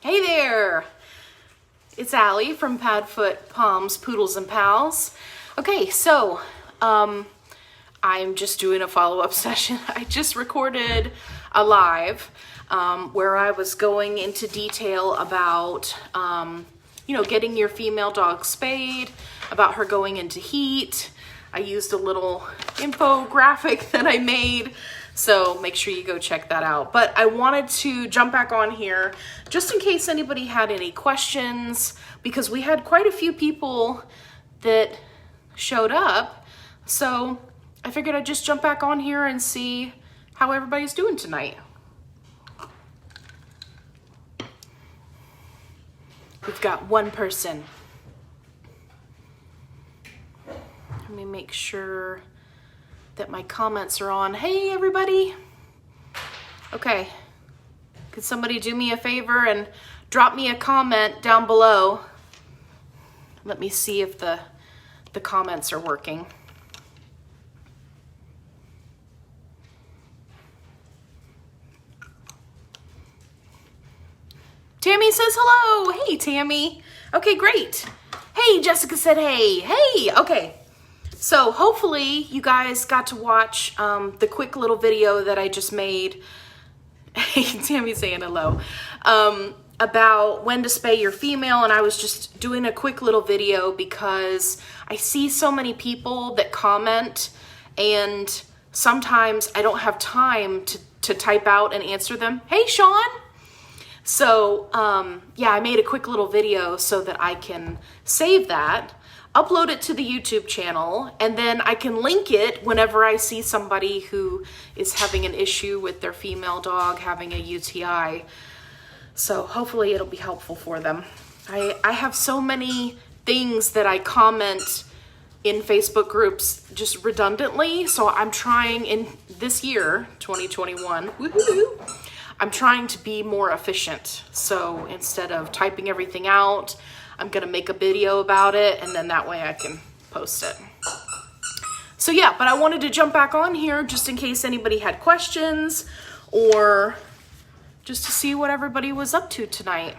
Hey there, it's Allie from Padfoot Palms, Poodles and Pals. Okay, so I'm just doing a follow-up session. I just recorded a live where I was going into detail about getting your female dog spayed, about her going into heat. I used a little infographic that I made, so make sure you go check that out. But I wanted to jump back on here just in case anybody had any questions, because we had quite a few people that showed up. So I figured I'd just jump back on here and see how everybody's doing tonight. We've got one person. Let me make sure that my comments are on. Hey, everybody. Okay. Could somebody do me a favor and drop me a comment down below? Let me see if the comments are working. Tammy says hello. Hey, Tammy. Okay, great. Hey, Jessica said hey. Hey, okay. So hopefully you guys got to watch the quick little video that I just made. Hey, Tammy's saying hello. About when to spay your female, and I was just doing a quick little video because I see so many people that comment, and sometimes I don't have time to type out and answer them. Hey, Sean. So, yeah, I made a quick little video so that I can save that, upload it to the YouTube channel, and then I can link it whenever I see somebody who is having an issue with their female dog having a UTI. So hopefully it'll be helpful for them. I have so many things that I comment in Facebook groups just redundantly, so I'm trying in this year, 2021, woohoo, I'm trying to be more efficient. So instead of typing everything out, I'm gonna make a video about it, and then that way I can post it. So yeah, but I wanted to jump back on here just in case anybody had questions, or just to see what everybody was up to tonight.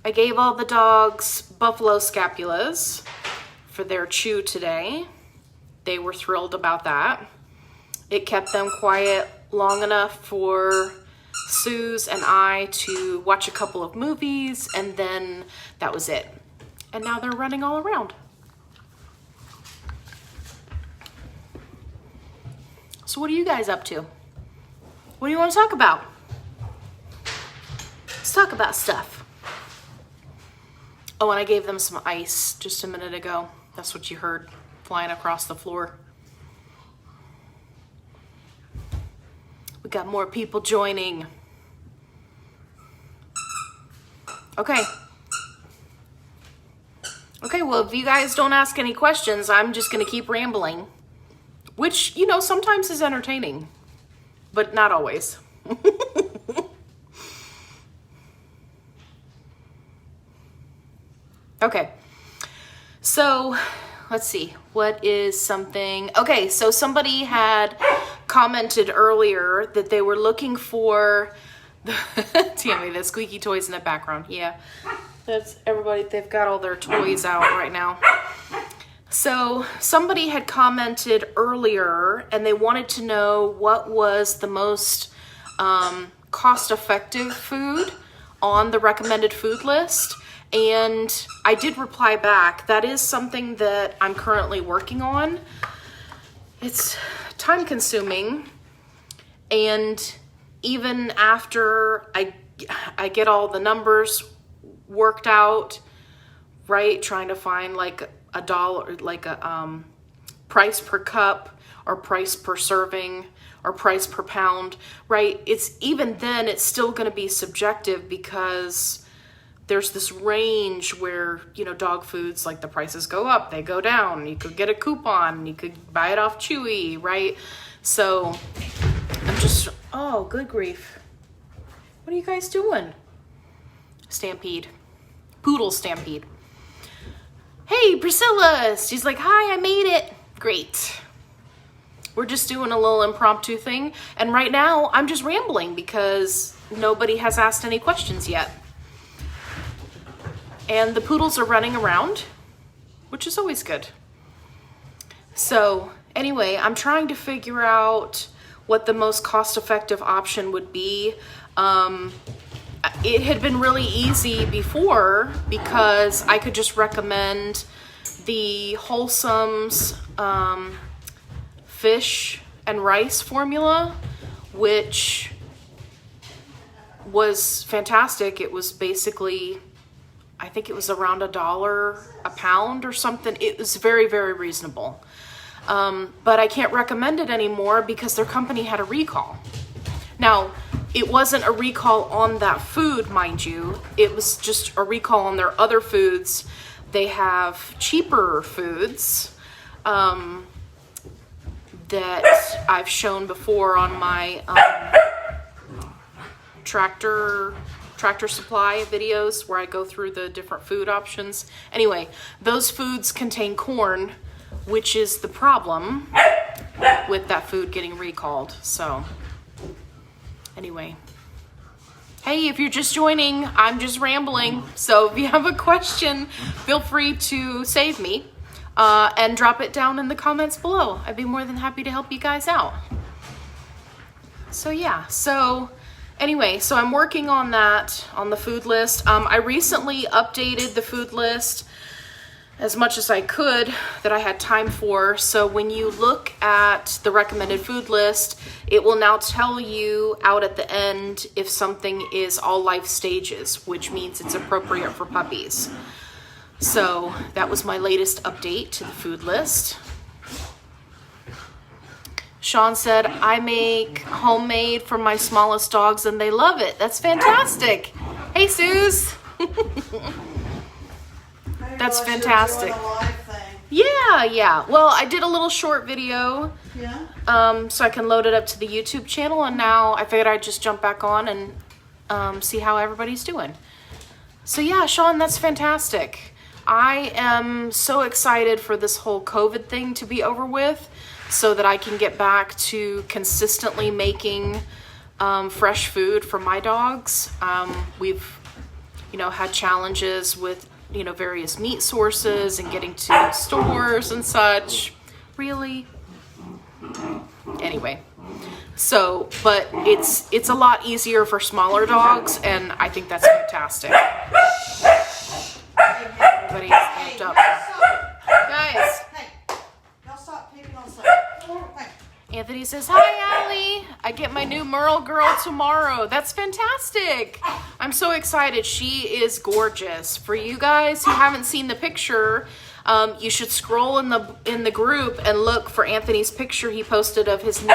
I gave all the dogs buffalo scapulas for their chew today. They were thrilled about that. It kept them quiet long enough for Suze and I to watch a couple of movies, and then that was it. And now they're running all around. So what are you guys up to? What do you want to talk about? Let's talk about stuff. Oh, and I gave them some ice just a minute ago. That's what you heard flying across the floor. We got more people joining. Okay. Okay, well, if you guys don't ask any questions, I'm just going to keep rambling, which, you know, sometimes is entertaining, but not always. Okay. So, let's see. What is something? Okay, so somebody had commented earlier that they were looking for Tammy, the squeaky toys in the background. Yeah, that's everybody. They've got all their toys out right now. So somebody had commented earlier, and they wanted to know what was the most cost-effective food on the recommended food list. And I did reply back. That is something that I'm currently working on. It's time-consuming, and even after I get all the numbers worked out, right, trying to find like a dollar, like a price per cup, or price per serving, or price per pound, right, it's even then it's still going to be subjective, because there's this range where, you know, dog foods, like the prices go up, they go down. You could get a coupon, you could buy it off Chewy, right? So I'm just, oh, good grief. What are you guys doing? Stampede. Poodle stampede. Hey, Priscilla. She's like, hi, I made it. Great. We're just doing a little impromptu thing. And right now I'm just rambling because nobody has asked any questions yet. And the poodles are running around, which is always good. So anyway, I'm trying to figure out what the most cost-effective option would be. It had been really easy before because I could just recommend the Wholesome's fish and rice formula, which was fantastic. It was basically, I think it was around $1 a pound or something. It was very, very reasonable. But I can't recommend it anymore because their company had a recall. Now, it wasn't a recall on that food, mind you. It was just a recall on their other foods. They have cheaper foods that I've shown before on my tractor supply videos where I go through the different food options. Anyway, those foods contain corn, which is the problem with that food getting recalled. So anyway, hey, if you're just joining, I'm just rambling. So if you have a question, feel free to save me and drop it down in the comments below. I'd be more than happy to help you guys out. So yeah, so anyway, so I'm working on that, on the food list. I recently updated the food list as much as I could that I had time for. So when you look at the recommended food list, it will now tell you out at the end if something is all life stages, which means it's appropriate for puppies. So that was my latest update to the food list. Sean said, I make homemade for my smallest dogs and they love it. That's fantastic. Hey, Suze. That's fantastic. Yeah. Well, I did a little short video. Yeah. So I can load it up to the YouTube channel, and now I figured I'd just jump back on and see how everybody's doing. So yeah, Sean, that's fantastic. I am so excited for this whole COVID thing to be over with so that I can get back to consistently making fresh food for my dogs. We've, had challenges with various meat sources and getting to stores and such. Really? Anyway, so, but it's a lot easier for smaller dogs, and I think that's fantastic. Everybody's amped up. Guys. Hey, y'all stop picking on stuff. Hey. Anthony says, hi, Allie. I get my new Merle girl tomorrow. That's fantastic. I'm so excited. She is gorgeous. For you guys who haven't seen the picture, you should scroll in the group and look for Anthony's picture he posted of his new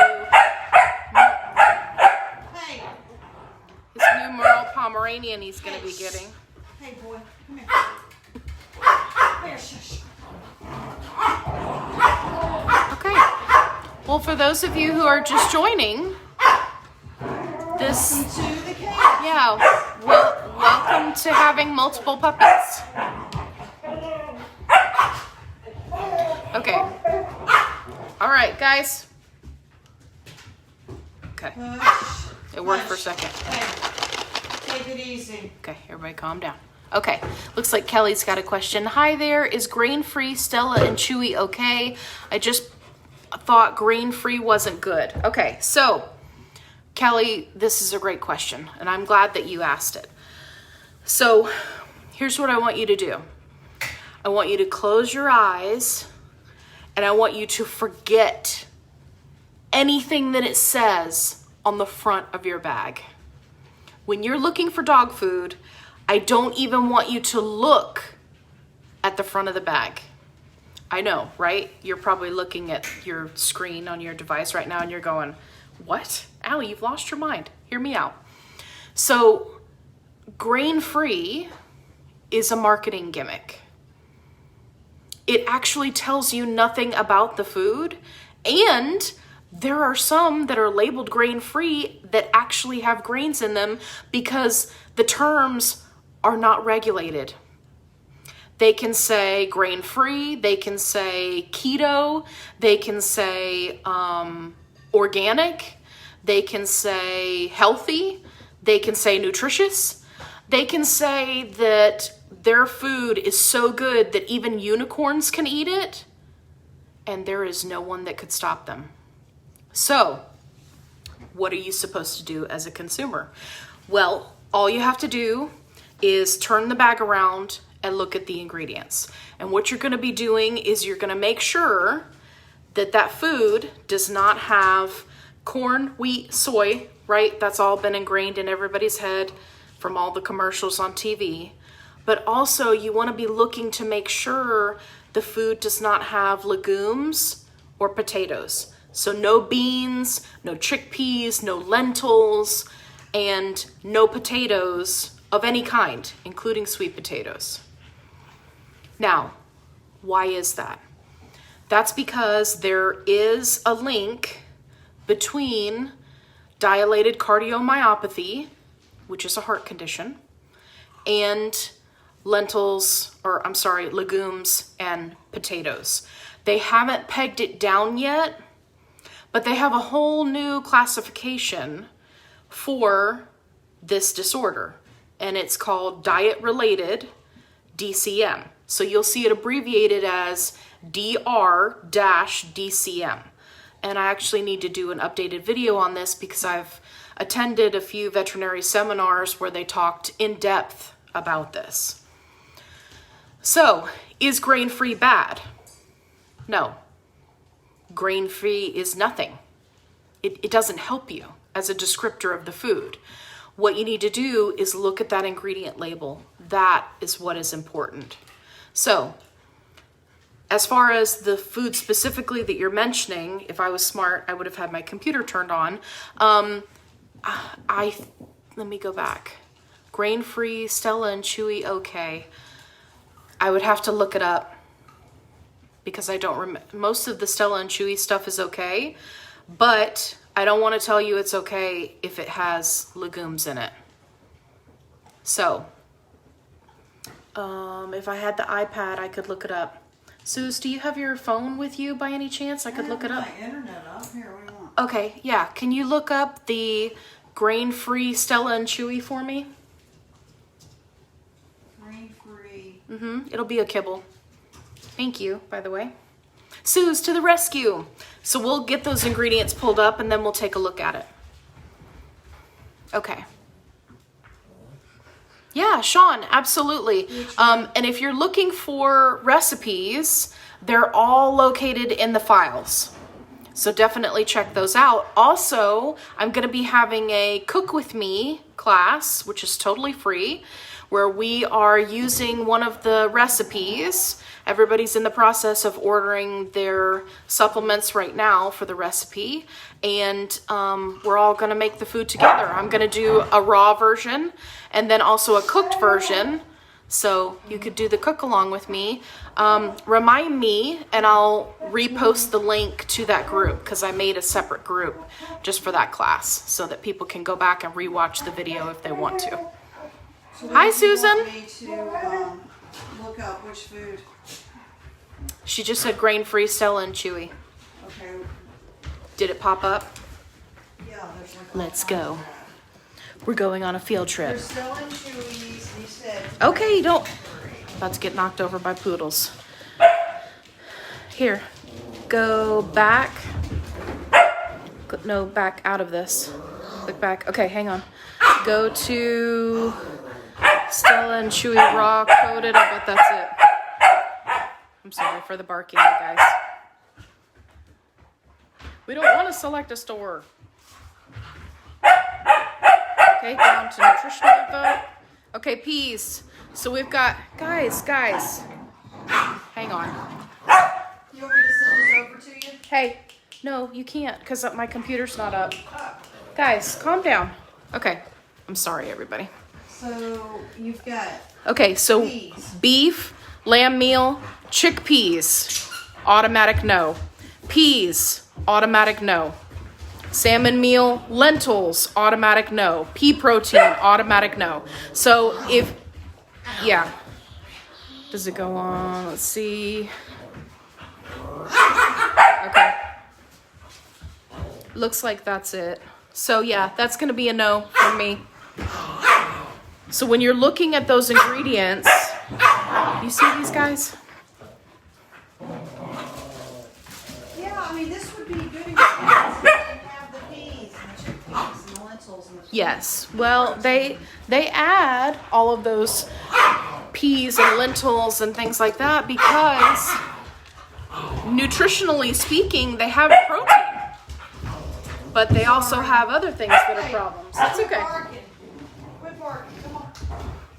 Merle Pomeranian he's going to be getting. Hey, boy. Come here. Here, shush. Okay. Well, for those of you who are just joining, this, yeah, welcome to having multiple puppies. Okay. All right, guys. Okay. It worked for a second. Hey, take it easy. Okay, everybody calm down. Okay, looks like Kelly's got a question. Hi there, is grain-free Stella and Chewy okay? I just thought grain-free wasn't good. Okay, so Kelly, this is a great question, and I'm glad that you asked it. So here's what I want you to do. I want you to close your eyes, and I want you to forget anything that it says on the front of your bag. When you're looking for dog food, I don't even want you to look at the front of the bag. I know, right? You're probably looking at your screen on your device right now and you're going, what? Allie, you've lost your mind. Hear me out. So, grain-free is a marketing gimmick. It actually tells you nothing about the food, and there are some that are labeled grain-free that actually have grains in them because the terms are not regulated. They can say grain-free, they can say keto, they can say organic, they can say healthy, they can say nutritious, they can say that their food is so good that even unicorns can eat it, and there is no one that could stop them. So, what are you supposed to do as a consumer? Well, all you have to do is turn the bag around and look at the ingredients. And what you're going to be doing is you're going to make sure that that food does not have corn, wheat, soy, right? That's all been ingrained in everybody's head from all the commercials on TV. But also you want to be looking to make sure the food does not have legumes or potatoes. So no beans, no chickpeas, no lentils, and no potatoes of any kind, including sweet potatoes. Now, why is that? That's because there is a link between dilated cardiomyopathy, which is a heart condition, and legumes and potatoes. They haven't pegged it down yet, but they have a whole new classification for this disorder, and it's called diet-related DCM. So you'll see it abbreviated as DR-DCM. And I actually need to do an updated video on this because I've attended a few veterinary seminars where they talked in depth about this. So, is grain-free bad? No. Grain-free is nothing. It doesn't help you as a descriptor of the food. What you need to do is look at that ingredient label. That is what is important. So, as far as the food specifically that you're mentioning, if I was smart, I would have had my computer turned on. Let me go back. Grain-free, Stella and Chewy, okay. I would have to look it up because I don't remember. Most of the Stella and Chewy stuff is okay, but I don't want to tell you it's okay if it has legumes in it. So, if I had the iPad, I could look it up. Suze, do you have your phone with you by any chance? I could look it up. My internet up here. What do you want? Okay, yeah. Can you look up the grain-free Stella and Chewy for me? Grain-free. It'll be a kibble. Thank you, by the way. Suze, to the rescue. So we'll get those ingredients pulled up and then we'll take a look at it. Okay. Yeah, Sean, absolutely. And if you're looking for recipes, they're all located in the files. So definitely check those out. Also, I'm going to be having a Cook With Me class, which is totally free, where we are using one of the recipes. Everybody's in the process of ordering their supplements right now for the recipe, and we're all going to make the food together. I'm going to do a raw version and then also a cooked version, so you could do the cook along with me. Remind me, and I'll repost the link to that group because I made a separate group just for that class so that people can go back and rewatch the video if they want to. So Hi, Susan. Want me to look up which food? She just said grain-free, Stella and Chewy. Okay. Did it pop up? Yeah, there's like. Let's go. We're going on a field trip. There's Stella and Chewy's. He said. Okay, don't. About to get knocked over by Poodles. Here, go back. No, back out of this. Look back. Okay, hang on. Go to Stella and Chewy raw coated. I bet that's it. I'm sorry for the barking, you guys. We don't want to select a store. Okay, down to nutritional info. Okay, peas. So we've got, guys. Hang on. You want me to send this over to you? Hey, no, you can't because my computer's not up. Guys, calm down. Okay, I'm sorry, everybody. So you've got. Okay, so Peas. beef, lamb meal, chickpeas, automatic no. Peas, automatic no. Salmon meal, lentils, automatic no. Pea protein, automatic no. So yeah. Does it go on? Let's see. Okay. Looks like that's it. So yeah, that's gonna be a no from me. So when you're looking at those ingredients, You see these guys? Yeah, I mean, this would be good examples if they have the peas and the chickpeas and the lentils and the Yes. Well, they add all of those peas and lentils and things like that because nutritionally speaking, they have protein. But they also have other things that are problems. That's Quit okay. barking. Quit barking. Come on.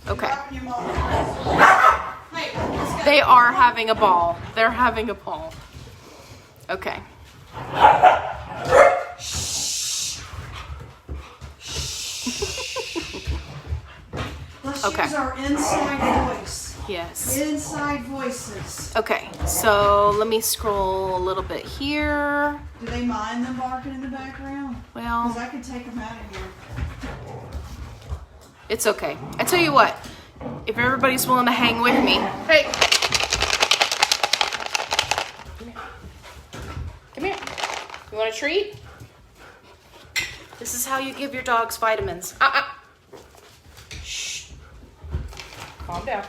Okay. You're rocking your mom. Hey, let's go. They are having a ball. They're having a ball. Okay. Let's Okay. use our inside voice. Yes. Inside voices. Okay. So let me scroll a little bit here. Do they mind them barking in the background? Well, Because I could take them out of here. it's okay. I tell you what, if everybody's willing to hang with me. Hey. Come here. Come here. You want a treat? This is how you give your dogs vitamins. Shh. Calm down.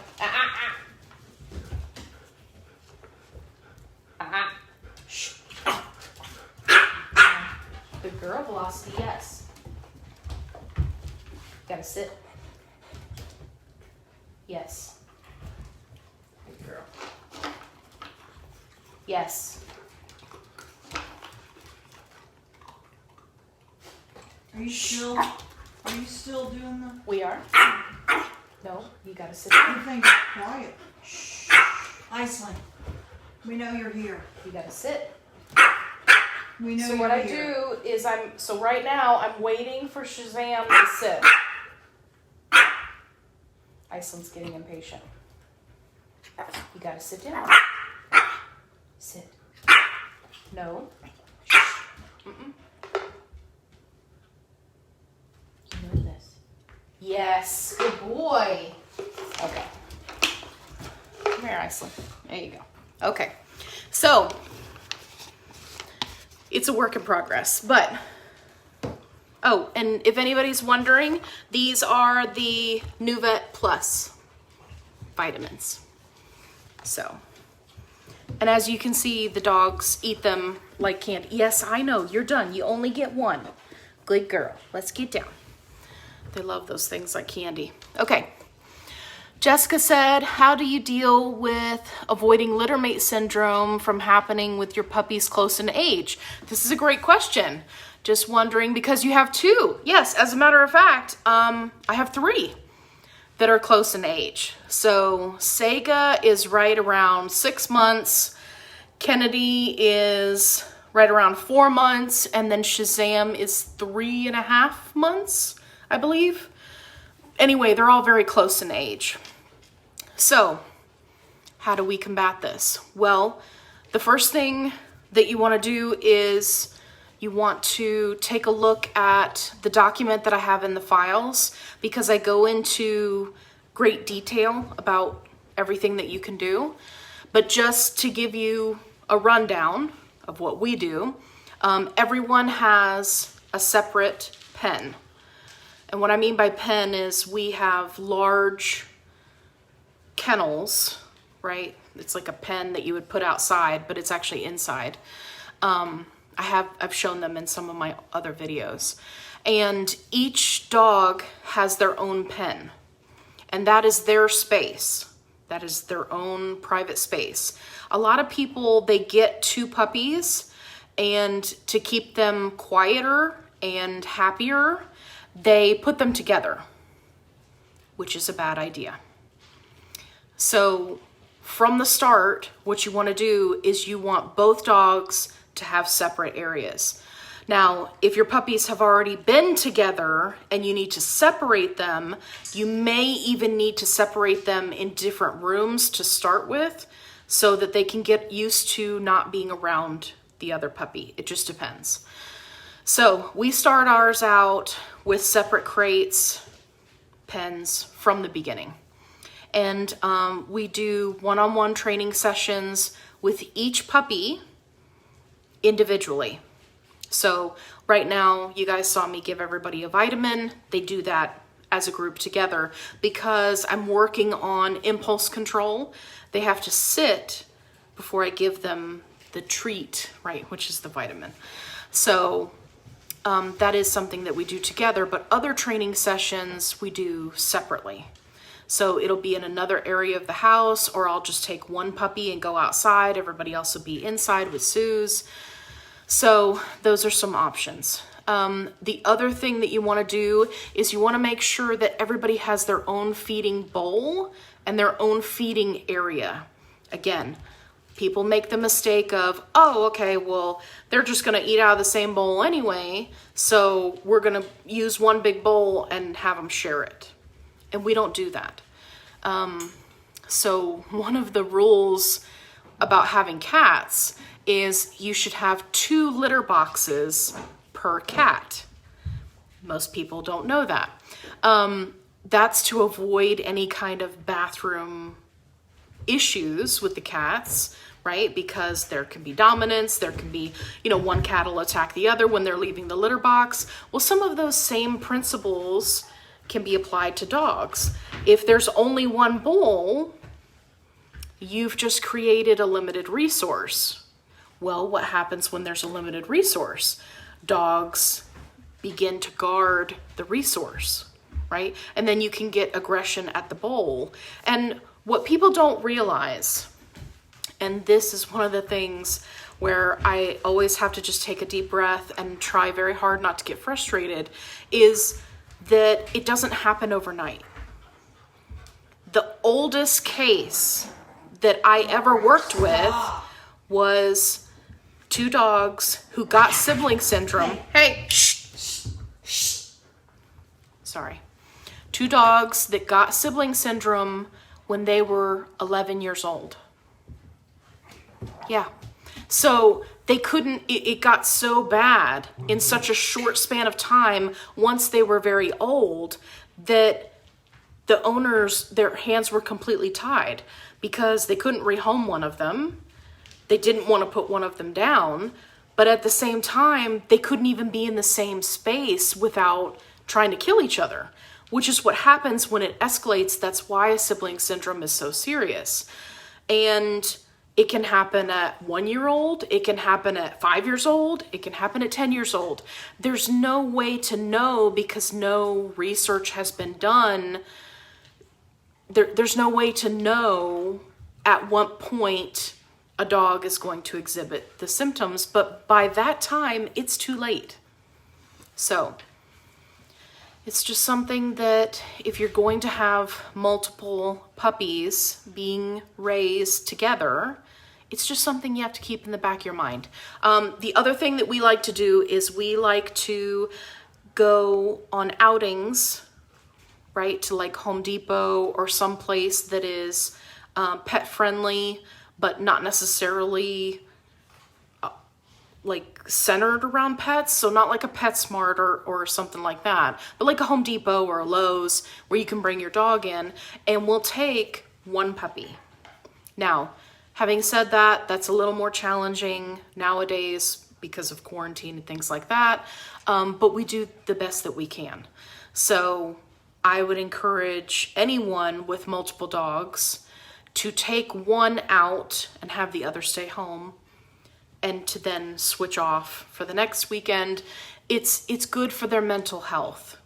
Shh. Good girl, Velocity, yes. Gotta sit. Yes. Good girl. Yes. Are you still doing the We are. No, you gotta sit. thing? Quiet. Shh. Iceland. We know you're here. You gotta sit. We know So you're what I here. do is so right now I'm waiting for Shazam to sit. Iceland's getting impatient. You gotta sit down. Sit. No. Mm-mm. You know this. Yes. Good boy. Okay. Come here, Iceland. There you go. Okay. So, it's a work in progress, but, oh, and if anybody's wondering, these are the Nuvet Plus vitamins. So, and as you can see, the dogs eat them like candy. Yes, I know, you're done. You only get one. Good girl. Let's get down. They love those things like candy. Okay. Jessica said, how do you deal with avoiding littermate syndrome from happening with your puppies close in age? This is a great question. Just wondering because you have two. Yes, as a matter of fact, I have three that are close in age. So Sega is right around 6 months. Kennedy is right around 4 months. And then Shazam is 3.5 months, I believe. Anyway, they're all very close in age. So, how do we combat this? Well, the first thing that you want to do is you want to take a look at the document that I have in the files because I go into great detail about everything that you can do. But just to give you a rundown of what we do, everyone has a separate pen. And what I mean by pen is we have large kennels, right? It's like a pen that you would put outside, but it's actually inside. I've shown them in some of my other videos. And each dog has their own pen. And that is their space. That is their own private space. A lot of people, they get two puppies, and to keep them quieter and happier, they put them together, which is a bad idea. So from the start, what you want to do is you want both dogs to have separate areas. Now, if your puppies have already been together and you need to separate them, you may even need to separate them in different rooms to start with so that they can get used to not being around the other puppy. It just depends. So we start ours out with separate crates, pens from the beginning. And we do one-on-one training sessions with each puppy individually. So right now, you guys saw me give everybody a vitamin. They do that as a group together because I'm working on impulse control. They have to sit before I give them the treat, right, which is the vitamin. So that is something that we do together, but other training sessions we do separately. So it'll be in another area of the house, or I'll just take one puppy and go outside. Everybody else will be inside with Suze. So those are some options. The other thing that you want to do is you want to make sure that everybody has their own feeding bowl and their own feeding area. Again, people make the mistake of, oh, okay, well, they're just going to eat out of the same bowl anyway, so we're going to use one big bowl and have them share it. And we don't do that. So one of the rules about having cats is you should have 2 litter boxes per cat. Most people don't know that. That's to avoid any kind of bathroom issues with the cats, right? Because there can be dominance, there can be, one cat will attack the other when they're leaving the litter box. Well, some of those same principles can be applied to dogs. If there's only one bowl, you've just created a limited resource. Well, what happens when there's a limited resource? Dogs begin to guard the resource, right? And then you can get aggression at the bowl. And what people don't realize, and this is one of the things where I always have to just take a deep breath and try very hard not to get frustrated, is that it doesn't happen overnight. The oldest case that I ever worked with was 2 dogs who got sibling syndrome. Hey, shh, shh. Sorry. 2 dogs that got sibling syndrome when they were 11 years old. Yeah. So they couldn't, it got so bad in such a short span of time once they were very old that the owners, their hands were completely tied because they couldn't rehome one of them. They didn't want to put one of them down, but at the same time, they couldn't even be in the same space without trying to kill each other, which is what happens when it escalates. That's why a sibling syndrome is so serious. And it can happen at 1 year old, it can happen at 5 years old, it can happen at 10 years old. There's no way to know because no research has been done. There's no way to know at what point a dog is going to exhibit the symptoms, but by that time, it's too late. So it's just something that if you're going to have multiple puppies being raised together, it's just something you have to keep in the back of your mind. The other thing that we like to do is we like to go on outings, right, to like Home Depot or someplace that is pet friendly, but not necessarily like centered around pets. So not like a PetSmart or something like that, but like a Home Depot or a Lowe's where you can bring your dog in and we'll take 1 puppy. Now, having said that, that's a little more challenging nowadays because of quarantine and things like that. But we do the best that we can. So I would encourage anyone with multiple dogs to take 1 out and have the other stay home and to then switch off for the next weekend. It's good for their mental health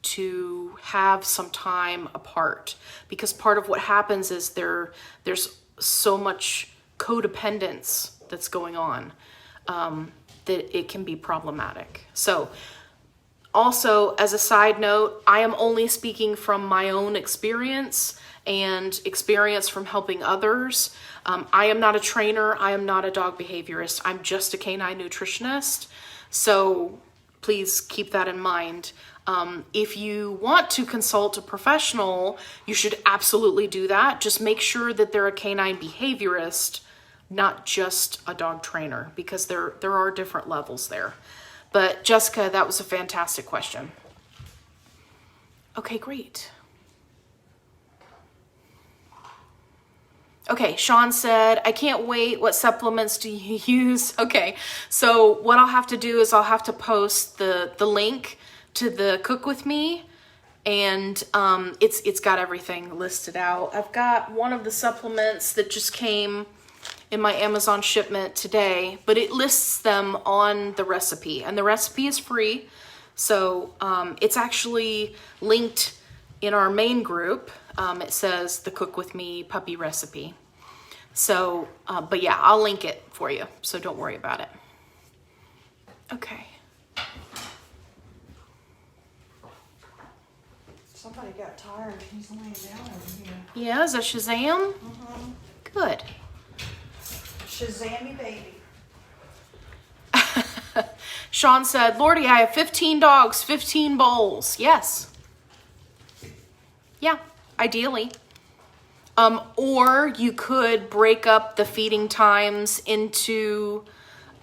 to have some time apart, because part of what happens is there's so much codependence that's going on that it can be problematic. So also, as a side note, I am only speaking from my own experience and experience from helping others. I am not a trainer. I am not a dog behaviorist. I'm just a canine nutritionist. So please keep that in mind. If you want to consult a professional, you should absolutely do that. Just make sure that they're a canine behaviorist, not just a dog trainer, because there are different levels there. But Jessica, that was a fantastic question. Okay, great. Okay, Sean said, I can't wait. What supplements do you use? Okay, so what I'll have to do is I'll have to post the link to the Cook With Me and it's got everything listed out. I've got one of the supplements that just came in my Amazon shipment today, but it lists them on the recipe, and the recipe is free. So it's actually linked in our main group. It says the Cook With Me puppy recipe. So, but yeah, I'll link it for you, so don't worry about it. Okay. Somebody got tired. He's laying down over here. Yeah, is that Shazam? Good. Shazammy baby. Sean said, Lordy, I have 15 dogs, 15 bowls. Yes. Yeah, ideally. Or you could break up the feeding times into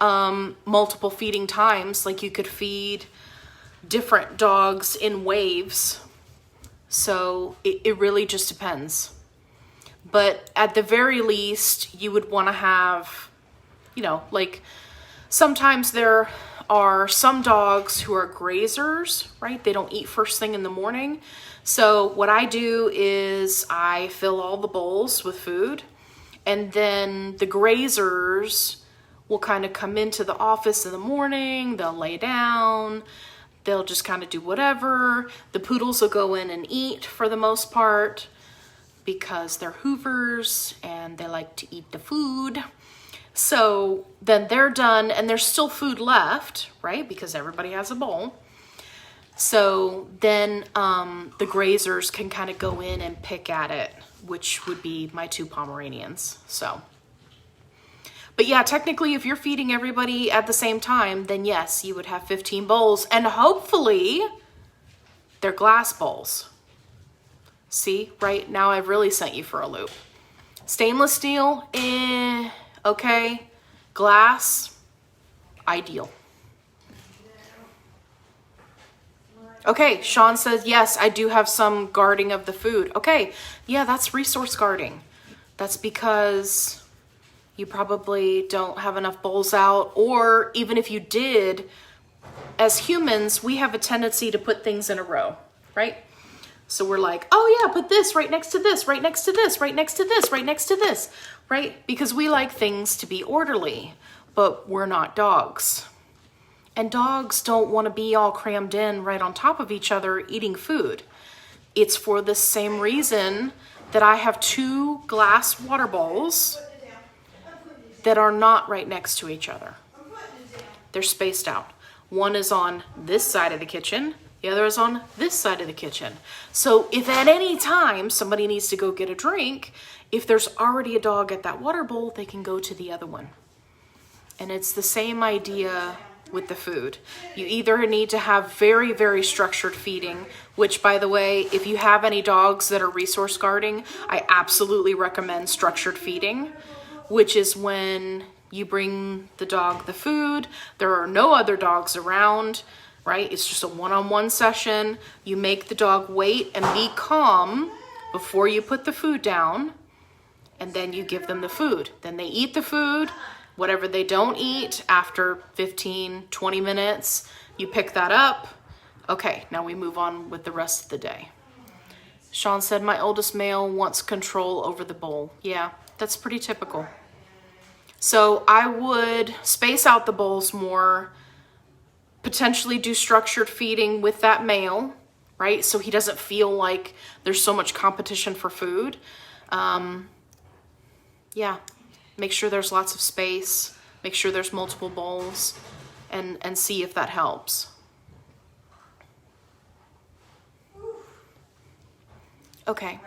multiple feeding times. Like you could feed different dogs in waves. So it really just depends. But at the very least, you would want to have, you know, like sometimes there are some dogs who are grazers, right? They don't eat first thing in the morning. So what I do is I fill all the bowls with food, and then the grazers will kind of come into the office in the morning. They'll lay down. They'll just kind of do whatever. The poodles will go in and eat for the most part because they're hoovers and they like to eat the food. So then they're done and there's still food left, right? Because everybody has a bowl. So then the grazers can kind of go in and pick at it, which would be my 2 Pomeranians. So, but yeah, technically if you're feeding everybody at the same time, then yes, you would have 15 bowls, and hopefully they're glass bowls. See, right now I've really sent you for a loop. Stainless steel, okay. Glass, ideal. Okay, Sean says, yes, I do have some guarding of the food. Okay, yeah, that's resource guarding. That's because you probably don't have enough bowls out, or even if you did, as humans, we have a tendency to put things in a row, right? So we're like, oh yeah, put this right next to this, right next to this, right next to this, right next to this, right? Because we like things to be orderly, but we're not dogs. And dogs don't want to be all crammed in right on top of each other eating food. It's for the same reason that I have 2 glass water bowls that are not right next to each other. They're spaced out. One is on this side of the kitchen, the other is on this side of the kitchen. So if at any time somebody needs to go get a drink, if there's already a dog at that water bowl, they can go to the other one. And it's the same idea with the food. You either need to have very, very structured feeding, which, by the way, if you have any dogs that are resource guarding, I absolutely recommend structured feeding, which is when you bring the dog the food, there are no other dogs around, right? It's just a one-on-one session. You make the dog wait and be calm before you put the food down, and then you give them the food. Then they eat the food. Whatever they don't eat, after 15, 20 minutes, you pick that up. Okay, now we move on with the rest of the day. Sean said, my oldest male wants control over the bowl. Yeah, that's pretty typical. So I would space out the bowls more, potentially do structured feeding with that male, right? So he doesn't feel like there's so much competition for food. Yeah. Make sure there's lots of space, make sure there's multiple bowls, and see if that helps. Okay.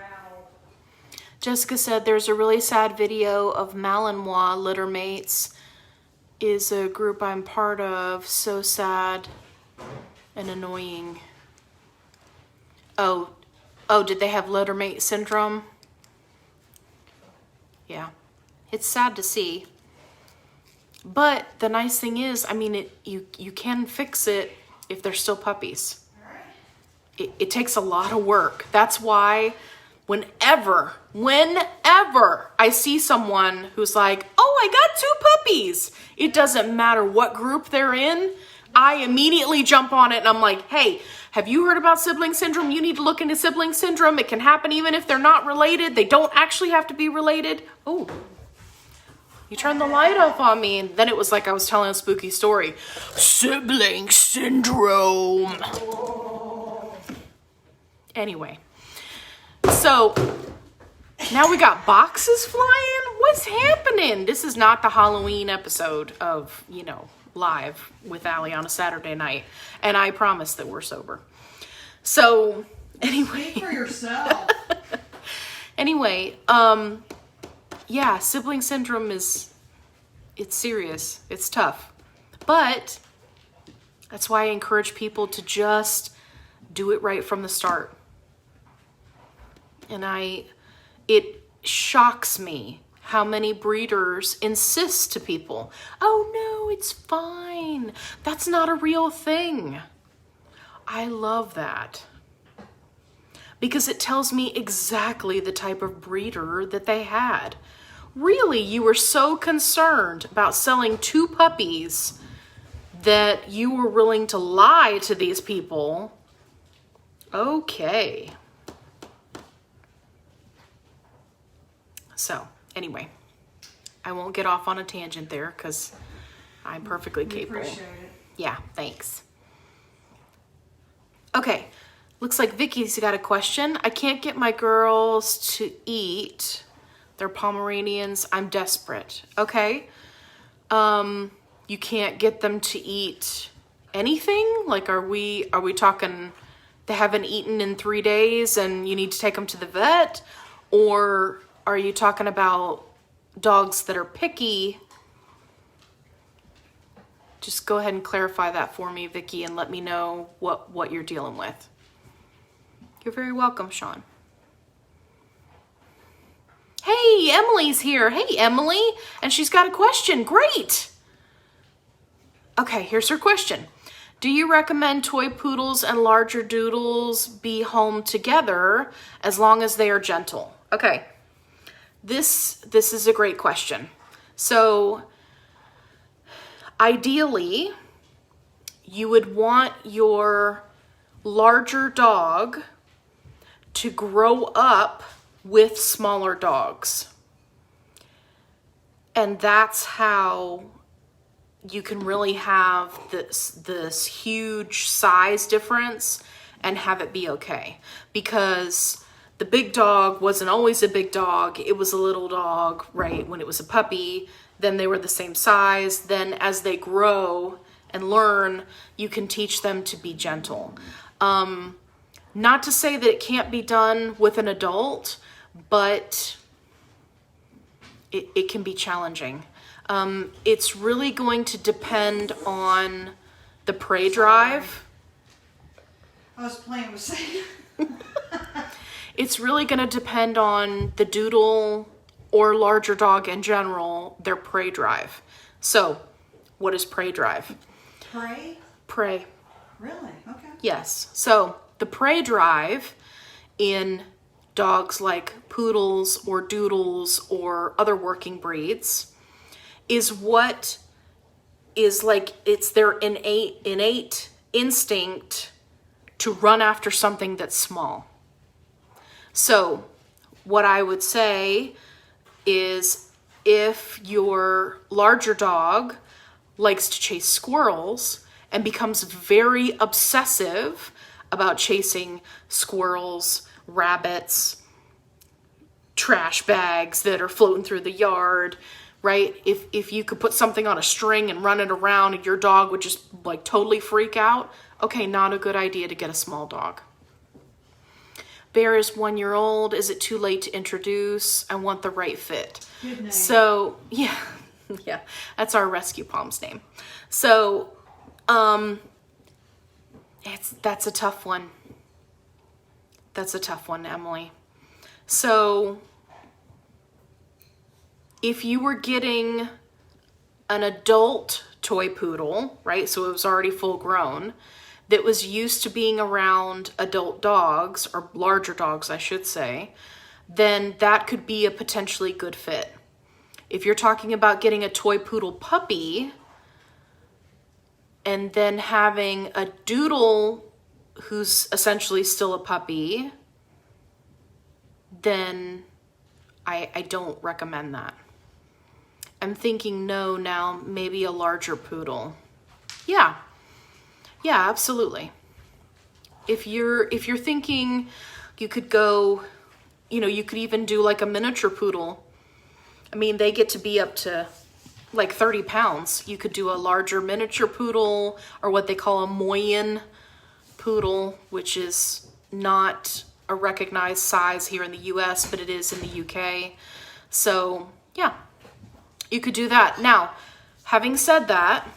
Jessica said there's a really sad video of Malinois Littermates, is a group I'm part of. So sad and annoying. Oh, did they have Littermate Syndrome? Yeah. It's sad to see, but the nice thing is, I mean, you can fix it if they're still puppies. It takes a lot of work. That's why whenever I see someone who's like, oh, I got 2 puppies, it doesn't matter what group they're in, I immediately jump on it and I'm like, hey, have you heard about sibling syndrome? You need to look into sibling syndrome. It can happen even if they're not related. They don't actually have to be related. Oh, you turned the light off on me. And then it was like I was telling a spooky story. Sibling syndrome. Anyway, so now we got boxes flying. What's happening? This is not the Halloween episode of, you know, Live with Allie on a Saturday night. And I promise that we're sober. So anyway. Speak for yourself. Anyway, yeah, sibling syndrome it's serious. It's tough. But that's why I encourage people to just do it right from the start. And it shocks me how many breeders insist to people, oh no, it's fine. That's not a real thing. I love that. Because it tells me exactly the type of breeder that they had. Really, you were so concerned about selling 2 puppies that you were willing to lie to these people. Okay. So, anyway, I won't get off on a tangent there because I'm perfectly capable. Appreciate it. Yeah, thanks. Okay, looks like Vicky's got a question. I can't get my girls to eat. They're Pomeranians. I'm desperate. Okay. You can't get them to eat anything? Like, are we talking they haven't eaten in 3 days and you need to take them to the vet? Or are you talking about dogs that are picky? Just go ahead and clarify that for me, Vicky, and let me know what you're dealing with. You're very welcome, Sean. Hey, Emily's here. Hey, Emily. And she's got a question. Great. Okay, here's her question. Do you recommend toy poodles and larger doodles be home together as long as they are gentle? Okay. This is a great question. So ideally, you would want your larger dog to grow up with smaller dogs. And that's how you can really have this huge size difference and have it be okay. Because the big dog wasn't always a big dog. It was a little dog, right? When it was a puppy, then they were the same size. Then as they grow and learn, you can teach them to be gentle. Not to say that it can't be done with an adult, but it can be challenging. It's really going to depend on the prey drive. I was playing with Sadie. It's really going to depend on the doodle or larger dog in general, their prey drive. So, what is prey drive? Prey? Prey. Really? Okay. Yes. So, the prey drive in dogs like poodles or doodles or other working breeds is what is like, it's their innate instinct to run after something that's small. So what I would say is if your larger dog likes to chase squirrels and becomes very obsessive about chasing squirrels, rabbits, trash bags that are floating through the yard, right? If you could put something on a string and run it around and your dog would just like totally freak out, okay, not a good idea to get a small dog. Bear is 1 year old. Is it too late to introduce? I want the right fit. Good name. So, yeah, that's our rescue pom's name. So, that's a tough one. That's a tough one, Emily. So, if you were getting an adult toy poodle, right? So it was already full grown, that was used to being around adult dogs, or larger dogs, I should say, then that could be a potentially good fit. If you're talking about getting a toy poodle puppy, and then having a Doodle who's essentially still a puppy, then I don't recommend that. I'm thinking no now, maybe a larger Poodle. Yeah, absolutely. If you're thinking you could go, you could even do like a miniature Poodle. I mean, they get to be up to like 30 pounds. You could do a larger miniature Poodle, or what they call a Moyen Poodle, which is not a recognized size here in the US, but it is in the UK. So yeah, you could do that. Now, having said that,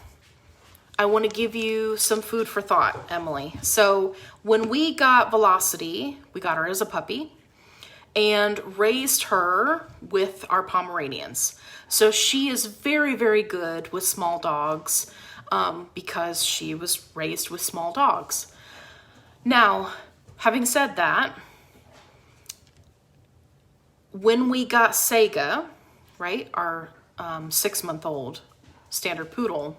I want to give you some food for thought, Emily. So when we got Velocity, we got her as a puppy and raised her with our Pomeranians. So she is very, very good with small dogs because she was raised with small dogs. Now, having said that, when we got Sega, right, our 6-month-old standard poodle,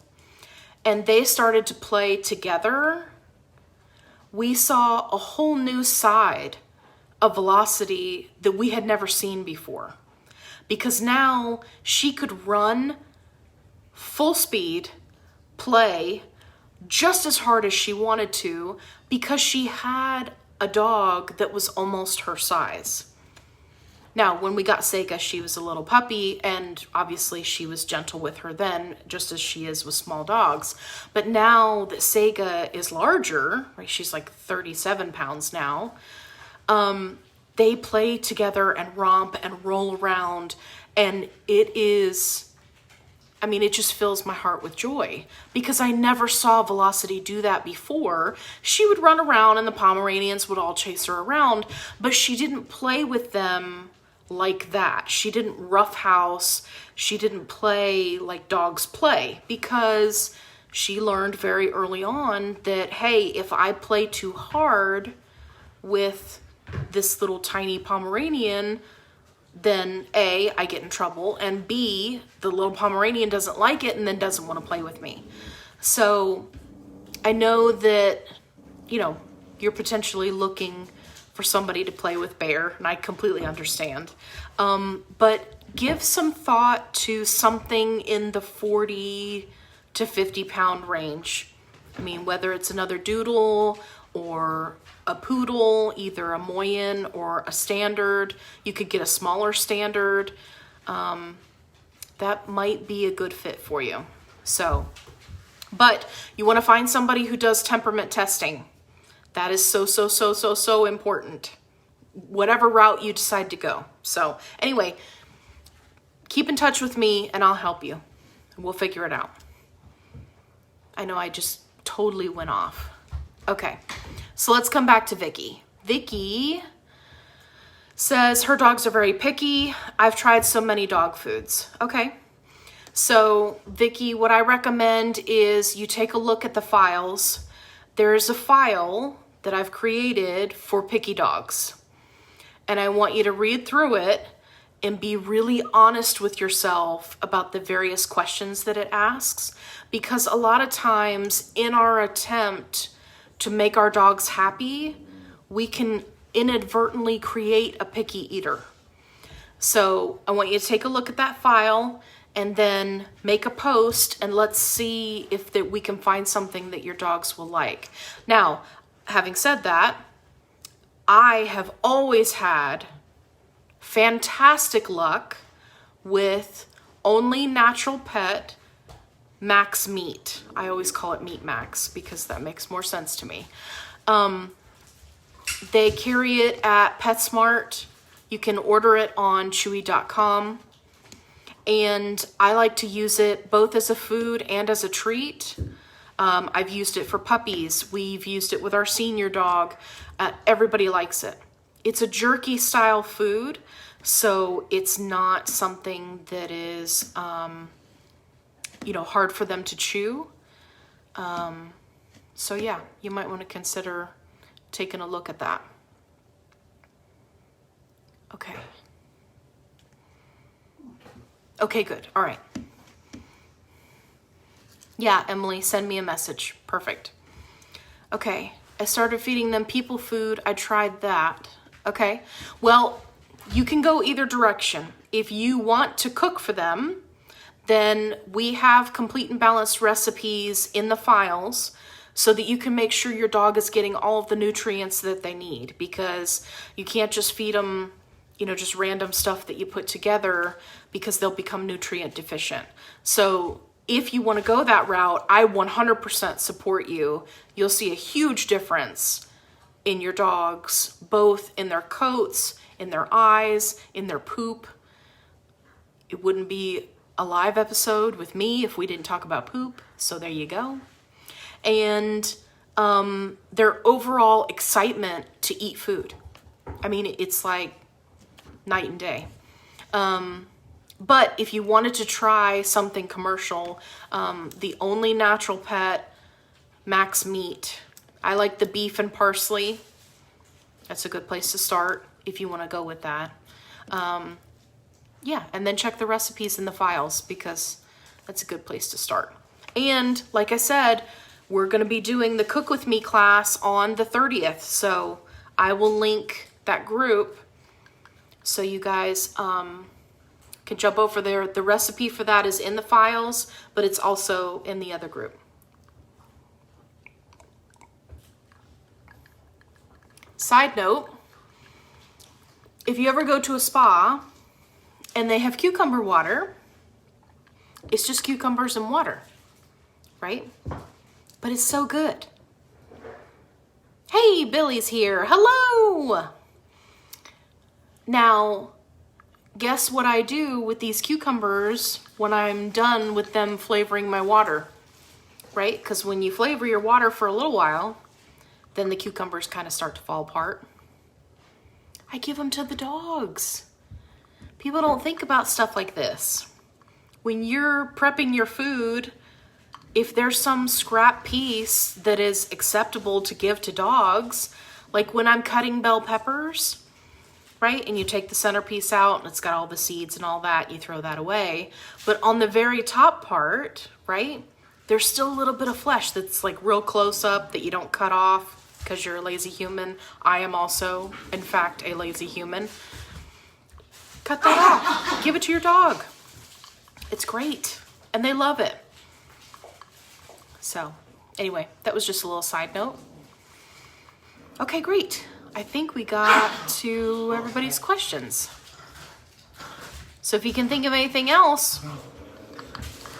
and they started to play together, we saw a whole new side of Velocity that we had never seen before. Because now she could run full speed, play just as hard as she wanted to, because she had a dog that was almost her size. Now, when we got Sega, she was a little puppy, and obviously she was gentle with her then, just as she is with small dogs. But now that Sega is larger, right, she's like 37 pounds now, they play together and romp and roll around, and it just fills my heart with joy, because I never saw Velocity do that before. She would run around and the Pomeranians would all chase her around, but she didn't play with them like that. She didn't roughhouse. She didn't play like dogs play, because she learned very early on that, hey, if I play too hard with this little tiny Pomeranian, then A, I get in trouble, and B, the little Pomeranian doesn't like it and then doesn't want to play with me. So I know that, you're potentially looking for somebody to play with Bear, and I completely understand. But give some thought to something in the 40 to 50 pound range. I mean, whether it's another Doodle or a Poodle, either a Moyen or a standard. You could get a smaller standard. That might be a good fit for you. But you want to find somebody who does temperament testing. That is so important. Whatever route you decide to go. So anyway, keep in touch with me and I'll help you. We'll figure it out. I know I just totally went off. Okay, so let's come back to Vicky. Vicky says her dogs are very picky. I've tried so many dog foods. Okay, so Vicky, what I recommend is you take a look at the files. There's a file that I've created for picky dogs, and I want you to read through it and be really honest with yourself about the various questions that it asks, because a lot of times in our attempt to make our dogs happy, we can inadvertently create a picky eater. So I want you to take a look at that file and then make a post, and let's see if we can find something that your dogs will like. Now, having said that, I have always had fantastic luck with Only Natural Pet Max Meat. I always call it Meat Max because that makes more sense to me. They carry it at PetSmart. You can order it on Chewy.com. And I like to use it both as a food and as a treat. I've used it for puppies. We've used it with our senior dog. Everybody likes it. It's a jerky style food, so it's not something that is hard for them to chew. So yeah, you might want to consider taking a look at that. Okay, good. All right. Yeah, Emily, send me a message. Perfect. Okay, I started feeding them people food. I tried that. Okay, well, you can go either direction. If you want to cook for them, then we have complete and balanced recipes in the files so that you can make sure your dog is getting all of the nutrients that they need, because you can't just feed them, just random stuff that you put together, because they'll become nutrient deficient. So if you want to go that route, I 100% support you. You'll see a huge difference in your dogs, both in their coats, in their eyes, in their poop. It wouldn't be a live episode with me if we didn't talk about poop. So there you go. And their overall excitement to eat food. I mean, it's like night and day. But if you wanted to try something commercial, the Only Natural Pet Max Meat. I like the beef and parsley. That's a good place to start if you want to go with that. Yeah, and then check the recipes in the files, because that's a good place to start. And like I said, we're going to be doing the Cook With Me class on the 30th. So I will link that group so you guys can jump over there. The recipe for that is in the files, but it's also in the other group. Side note, if you ever go to a spa and they have cucumber water, it's just cucumbers and water, right? But it's so good. Hey, Billy's here. Hello. Now, guess what I do with these cucumbers when I'm done with them flavoring my water, right? Because when you flavor your water for a little while, then the cucumbers kind of start to fall apart. I give them to the dogs. People don't think about stuff like this. When you're prepping your food, if there's some scrap piece that is acceptable to give to dogs, like when I'm cutting bell peppers, right? And you take the centerpiece out and it's got all the seeds and all that, you throw that away. But on the very top part, right, there's still a little bit of flesh that's like real close up that you don't cut off because you're a lazy human. I am also, in fact, a lazy human. Cut that off. Give it to your dog. It's great. And they love it. So anyway, that was just a little side note. Okay, great. I think we got to everybody's questions. So if you can think of anything else,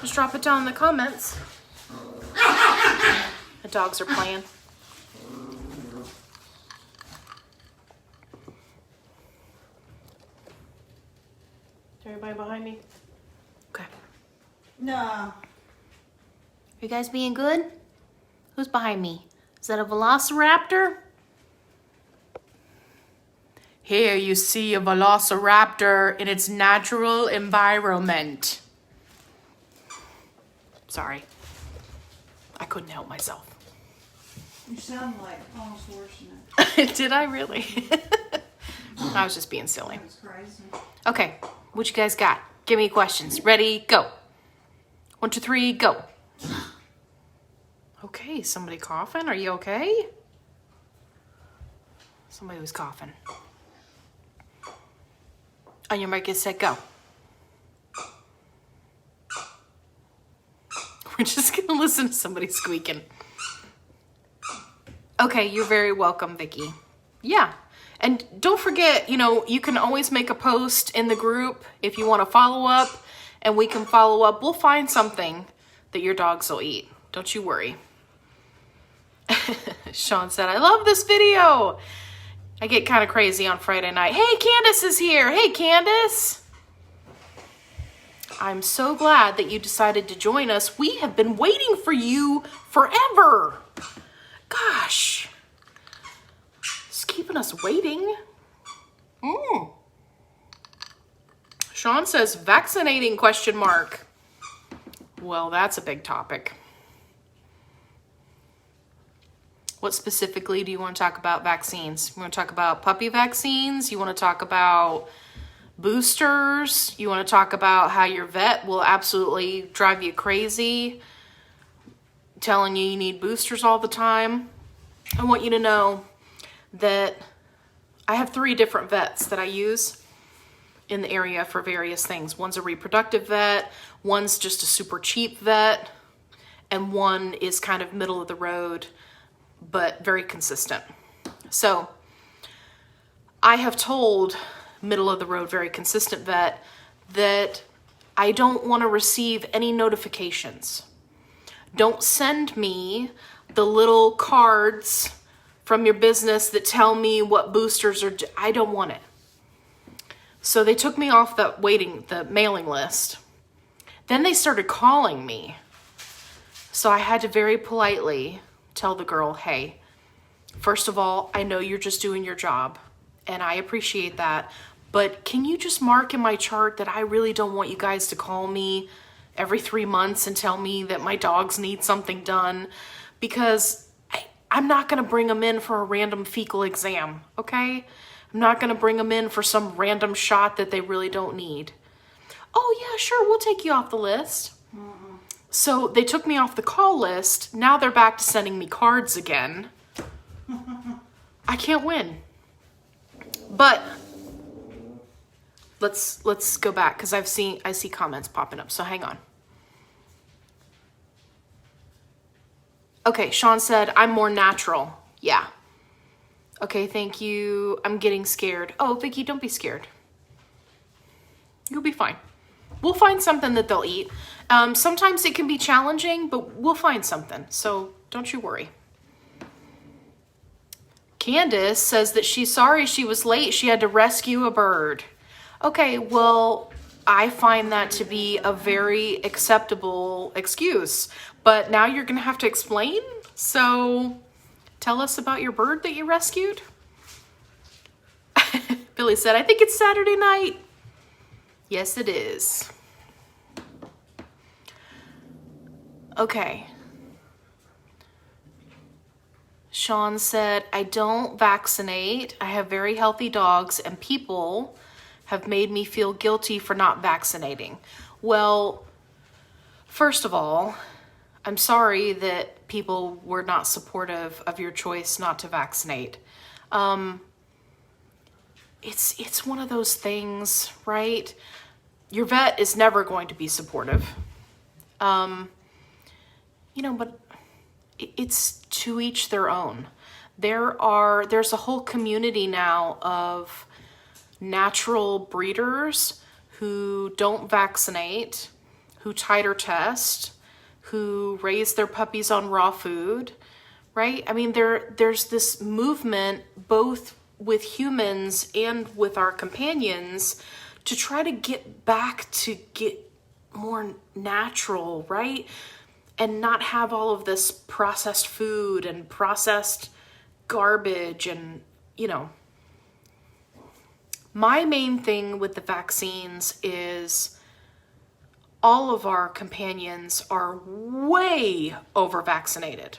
just drop it down in the comments. The dogs are playing. Everybody behind me? Okay. No. Are you guys being good? Who's behind me? Is that a velociraptor? Here you see a velociraptor in its natural environment. Sorry. I couldn't help myself. You sound like almost worse than that. Did I really? I was just being silly. That was crazy. Okay, what you guys got? Give me questions. Ready, go. 1, 2, 3, go. Okay, somebody coughing? Are you okay? Somebody was coughing. On your mark, get set, go. We're just gonna listen to somebody squeaking. Okay, you're very welcome, Vicky. Yeah, and don't forget, you can always make a post in the group if you want to follow up, and we can follow up. We'll find something that your dogs will eat. Don't you worry. Sean said, I love this video. I get kind of crazy on Friday night. Hey, Candace is here. Hey, Candace. I'm so glad that you decided to join us. We have been waiting for you forever. Gosh. It's keeping us waiting. Sean says, vaccinating, question mark. Well, that's a big topic. What specifically do you want to talk about vaccines? You want to talk about puppy vaccines? You want to talk about boosters? You want to talk about how your vet will absolutely drive you crazy telling you need boosters all the time, I want you to know that I have 3 different vets that I use in the area for various things. One's a reproductive vet, one's just a super cheap vet, and one is kind of middle of the road, but very consistent. So I have told middle of the road, very consistent vet that I don't want to receive any notifications. Don't send me the little cards from your business that tell me what boosters are. I don't want it. So they took me off the mailing list. Then they started calling me. So I had to very politely tell the girl, hey, first of all, I know you're just doing your job, and I appreciate that, but can you just mark in my chart that I really don't want you guys to call me every 3 months and tell me that my dogs need something done, because I'm not going to bring them in for a random fecal exam, okay? I'm not going to bring them in for some random shot that they really don't need. Oh, yeah, sure, we'll take you off the list. So they took me off the call list. Now they're back to sending me cards again. I can't win. But let's go back, because I see comments popping up. So hang on. Okay, Sean said, I'm more natural. Yeah. Okay, thank you. I'm getting scared. Oh, Vicky, don't be scared. You'll be fine. We'll find something that they'll eat. Sometimes it can be challenging, but we'll find something. So don't you worry. Candace says that she's sorry she was late. She had to rescue a bird. Okay, well, I find that to be a very acceptable excuse. But now you're going to have to explain. So tell us about your bird that you rescued. Billy said, I think it's Saturday night. Yes, it is. Okay. Sean said, I don't vaccinate. I have very healthy dogs, and people have made me feel guilty for not vaccinating. Well, first of all, I'm sorry that people were not supportive of your choice not to vaccinate. It's one of those things, right? Your vet is never going to be supportive. But it's to each their own. There's a whole community now of natural breeders who don't vaccinate, who titer test, who raise their puppies on raw food, right? I mean, there's this movement both with humans and with our companions to try to get back to get more natural, right? And not have all of this processed food and processed garbage and, My main thing with the vaccines is all of our companions are way over-vaccinated.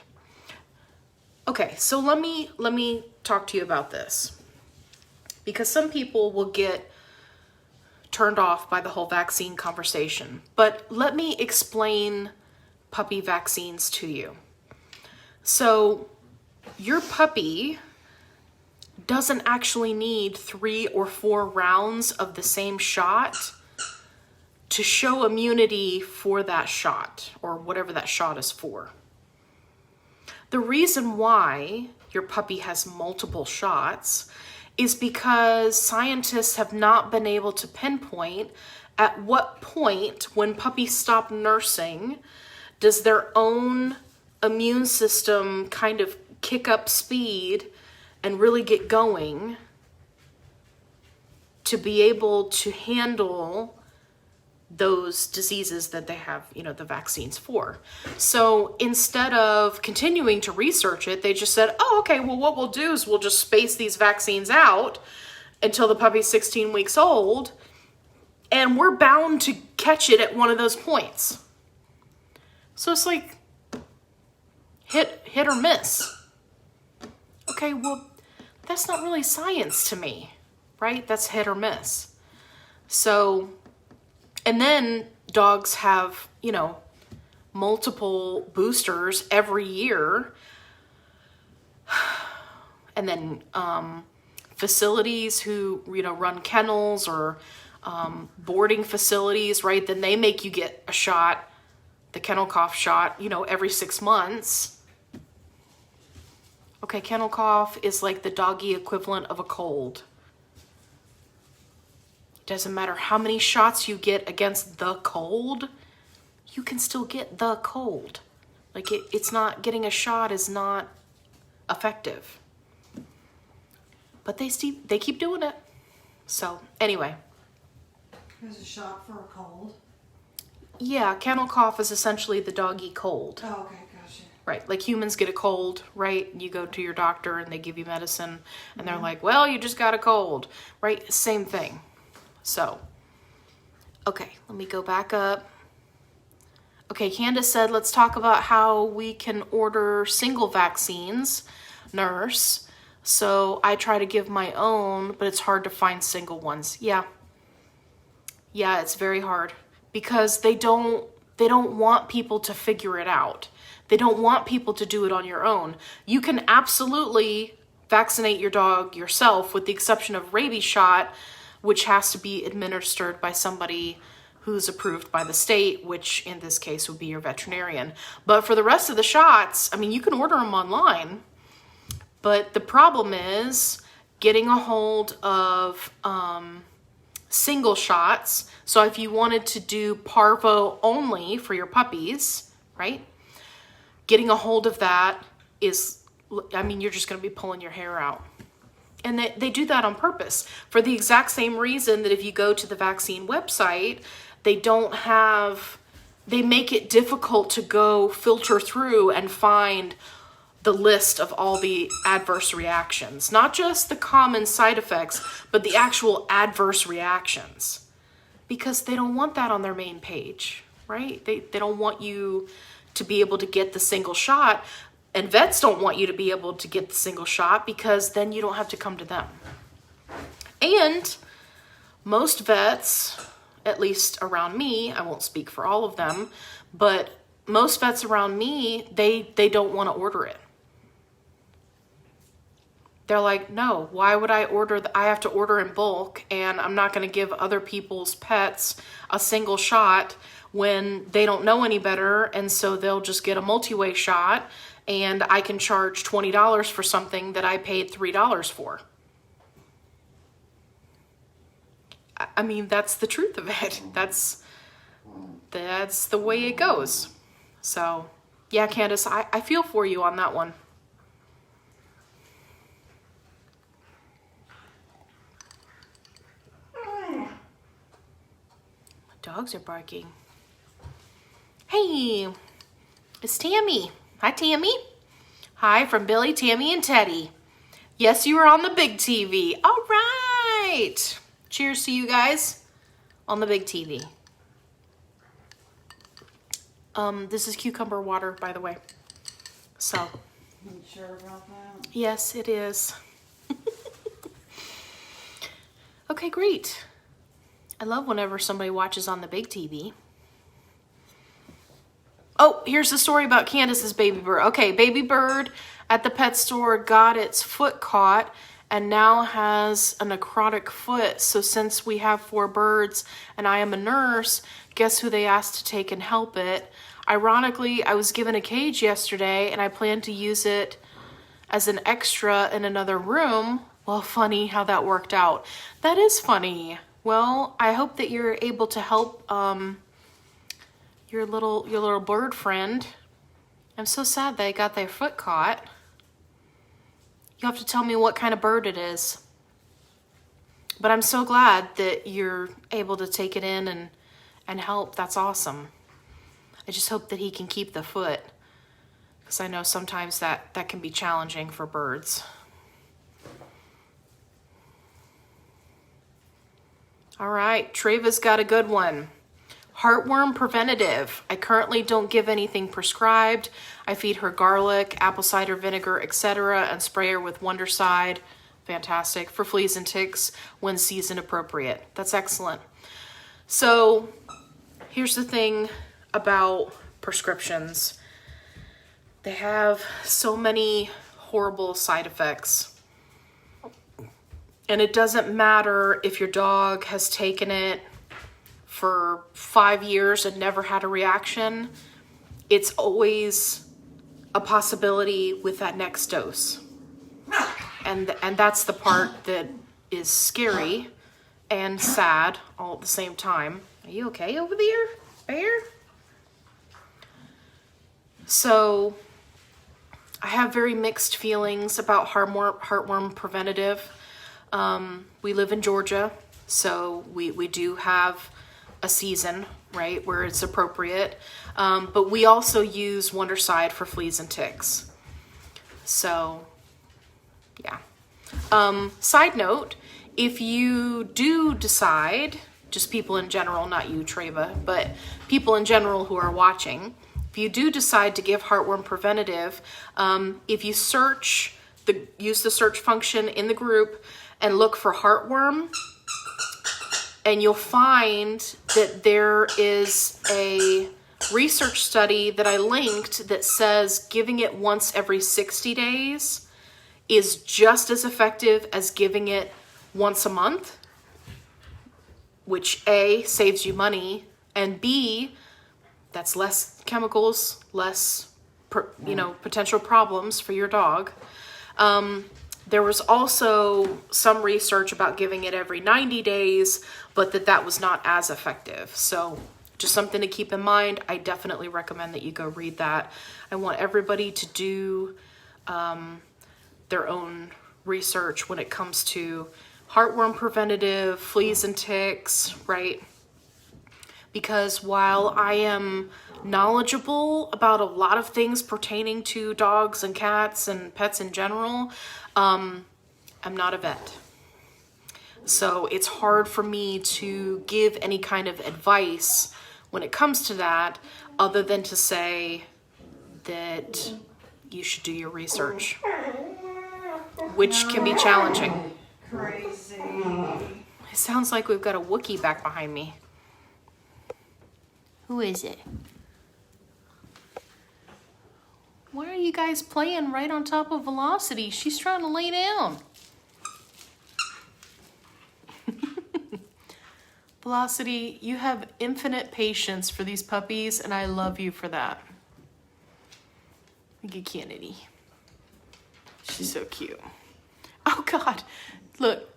Okay, so let me talk to you about this. Because some people will get turned off by the whole vaccine conversation. But let me explain puppy vaccines to you. So your puppy doesn't actually need 3 or 4 rounds of the same shot to show immunity for that shot or whatever that shot is for. The reason why your puppy has multiple shots is because scientists have not been able to pinpoint at what point when puppies stop nursing does their own immune system kind of kick up speed and really get going to be able to handle those diseases that they have, the vaccines for. So instead of continuing to research it, they just said, oh, okay, well, what we'll do is we'll just space these vaccines out until the puppy's 16 weeks old, and we're bound to catch it at one of those points. So it's like hit or miss. Okay, well, that's not really science to me, right? That's hit or miss. So, and then dogs have, multiple boosters every year. And then facilities who, run kennels or boarding facilities, right? Then they make you get a shot, the kennel cough shot, every 6 months. Okay, kennel cough is like the doggy equivalent of a cold. It doesn't matter how many shots you get against the cold, you can still get the cold. Like it's not, getting a shot is not effective. But they keep doing it. So anyway. There's a shot for a cold? Yeah, kennel cough is essentially the doggy cold. Oh, okay, gotcha. Right, like humans get a cold, right? You go to your doctor and they give you medicine and they're like, well, you just got a cold, right? Same thing. So, okay, let me go back up. Okay, Candace said, let's talk about how we can order single vaccines, nurse. So I try to give my own, but it's hard to find single ones. Yeah, it's very hard because they don't want people to figure it out. They don't want people to do it on your own. You can absolutely vaccinate your dog yourself with the exception of rabies shot, which has to be administered by somebody who's approved by the state, which in this case would be your veterinarian. But for the rest of the shots, I mean, you can order them online, but the problem is getting a hold of single shots. So if you wanted to do parvo only for your puppies, right? Getting a hold of that is, I mean, you're just going to be pulling your hair out. And they do that on purpose for the exact same reason that if you go to the vaccine website, they make it difficult to go filter through and find the list of all the adverse reactions. Not just the common side effects, but the actual adverse reactions. Because they don't want that on their main page, right? They don't want you to be able to get the single shot, and vets don't want you to be able to get the single shot because then you don't have to come to them. And most vets, at least around me, I won't speak for all of them, but most vets around me, they don't want to order it. They're like, no, why would I order? I have to order in bulk, and I'm not going to give other people's pets a single shot when they don't know any better, and so they'll just get a multi-way shot, and I can charge $20 for something that I paid $3 for. I mean, that's the truth of it. That's the way it goes. So, yeah, Candace, I feel for you on that one. Dogs are barking. Hey, it's Tammy. Hi, Tammy. Hi from Billy, Tammy, and Teddy. Yes, you are on the big TV. All right. Cheers to you guys on the big TV. This is cucumber water, by the way. So. You sure about that? Yes, it is. Okay, great. I love whenever somebody watches on the big TV. Oh, here's the story about Candace's baby bird. Okay, baby bird at the pet store got its foot caught and now has a necrotic foot. So since we have 4 birds and I am a nurse, guess who they asked to take and help it? Ironically, I was given a cage yesterday and I plan to use it as an extra in another room. Well, funny how that worked out. That is funny. Well, I hope that you're able to help your little bird friend. I'm so sad they got their foot caught. You have to tell me what kind of bird it is. But I'm so glad that you're able to take it in and help. That's awesome. I just hope that he can keep the foot, because I know sometimes that can be challenging for birds. All right, Treva's got a good one. Heartworm Preventative. I currently don't give anything prescribed. I feed her garlic, apple cider vinegar, etc., and spray her with Wondercide. Fantastic. For fleas and ticks when season appropriate. That's excellent. So here's the thing about prescriptions. They have so many horrible side effects. And it doesn't matter if your dog has taken it for 5 years and never had a reaction. It's always a possibility with that next dose. And that's the part that is scary and sad all at the same time. Are you okay over there, Bear? So I have very mixed feelings about Heartworm Preventative. We live in Georgia, so we do have a season, right, where it's appropriate. But we also use Wondercide for fleas and ticks. So, yeah. Side note, if you do decide, just people in general, not you, Treva, but people in general who are watching, if you do decide to give Heartworm Preventative, if you use the search function in the group and look for heartworm, and you'll find that there is a research study that I linked that says giving it once every 60 days is just as effective as giving it once a month, which A, saves you money, and B, that's less chemicals, less potential problems for your dog. There was also some research about giving it every 90 days, but that was not as effective. So just something to keep in mind. I definitely recommend that you go read that. I want everybody to do their own research when it comes to Heartworm Preventative, fleas and ticks, right? Because while I am knowledgeable about a lot of things pertaining to dogs and cats and pets in general, I'm not a vet. So it's hard for me to give any kind of advice when it comes to that, other than to say that you should do your research, which can be challenging. Crazy. It sounds like we've got a Wookiee back behind me. Who is it? Why are you guys playing right on top of Velocity? She's trying to lay down. Velocity, you have infinite patience for these puppies, and I love you for that. Look at Kennedy. She's so cute. Oh, God. Look,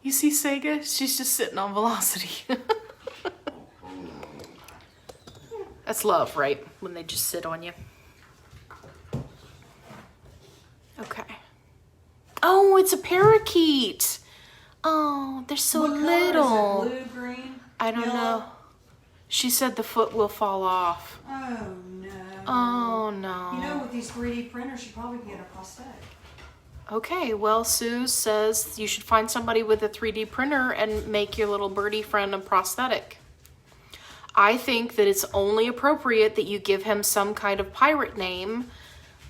you see Sega? She's just sitting on Velocity. That's love, right? When they just sit on you. Okay. Oh, it's a parakeet. Oh, they're so What little. color is it? Blue, green, I don't yellow? know. She said the foot will fall off. Oh, no. Oh, no. You know, with these 3D printers, you probably can get a prosthetic. Okay, well, Sue says you should find somebody with a 3D printer and make your little birdie friend a prosthetic. I think that it's only appropriate that you give him some kind of pirate name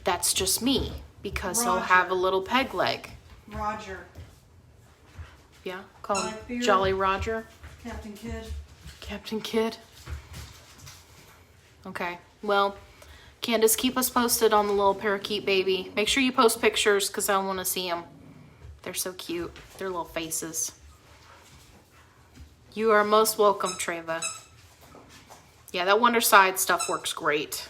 that's just me, because he'll have a little peg leg. Roger. Yeah, call him Blackbeard. Jolly Roger. Captain Kidd. Captain Kidd. Okay, well, Candace, keep us posted on the little parakeet baby. Make sure you post pictures because I want to see them. They're so cute. Their little faces. You are most welcome, Treva. Yeah, that Wondercide stuff works great.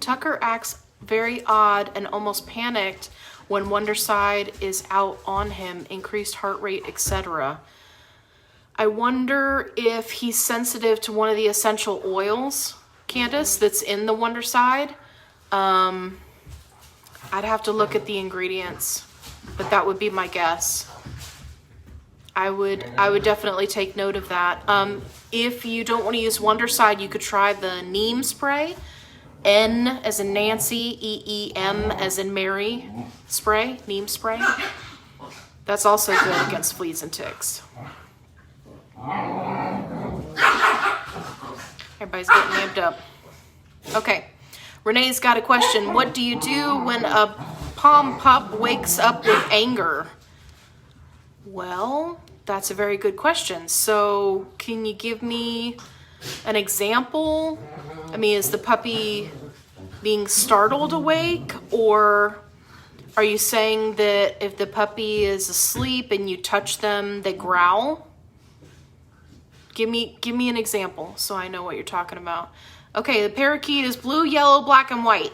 Tucker acts very odd and almost panicked when Wondercide is out on him, increased heart rate, etc. I wonder if he's sensitive to one of the essential oils, Candace, that's in the Wondercide. I'd have to look at the ingredients, but that would be my guess. I would definitely take note of that. If you don't want to use Wondercide, you could try the neem spray. N as in Nancy, E-E-M as in Mary spray, neem spray. That's also good against fleas and ticks. Everybody's getting amped up. Okay, Renee's got a question. What do you do when a pom pup wakes up with anger? Well, That's a very good question. So can you give me an example? I mean, is the puppy being startled awake, or are you saying that if the puppy is asleep and you touch them, they growl? Give me an example so I know what you're talking about. Okay, the parakeet is blue, yellow, black, and white.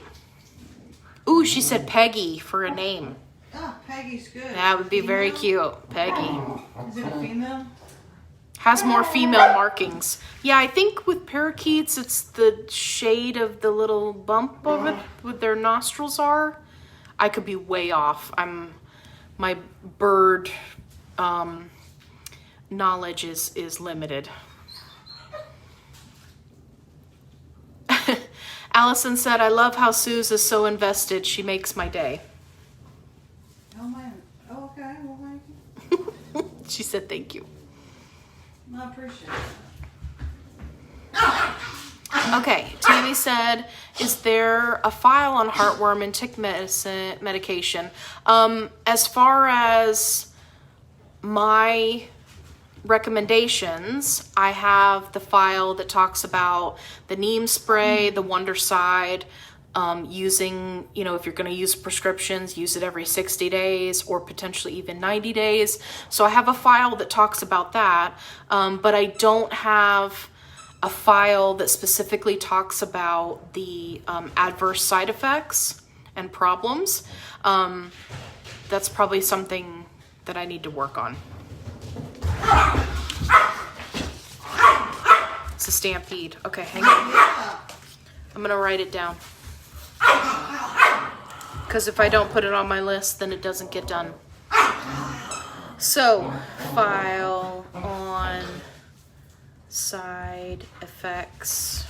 Ooh, she said Peggy for a name. Oh, Peggy's good. That would be very Female? cute. Peggy. Is it a female? Has more female markings. Yeah, I think with parakeets, it's the shade of the little bump of it, what their nostrils are. I could be way off. My bird knowledge is limited. Allison said, I love how Suze is so invested. She makes my day. Oh, man. Oh, okay. Well, thank you. She said, thank you. I appreciate it. Okay, Tammy said, is there a file on heartworm and tick medication? As far as my recommendations, I have the file that talks about the neem spray, the Wondercide, using, you know, if you're going to use prescriptions, use it every 60 days or potentially even 90 days. So I have a file that talks about that, but I don't have a file that specifically talks about the adverse side effects and problems. That's probably something that I need to work on. It's a stampede. Okay, hang on. I'm gonna write it down. Because if I don't put it on my list, then it doesn't get done. So, file on side effects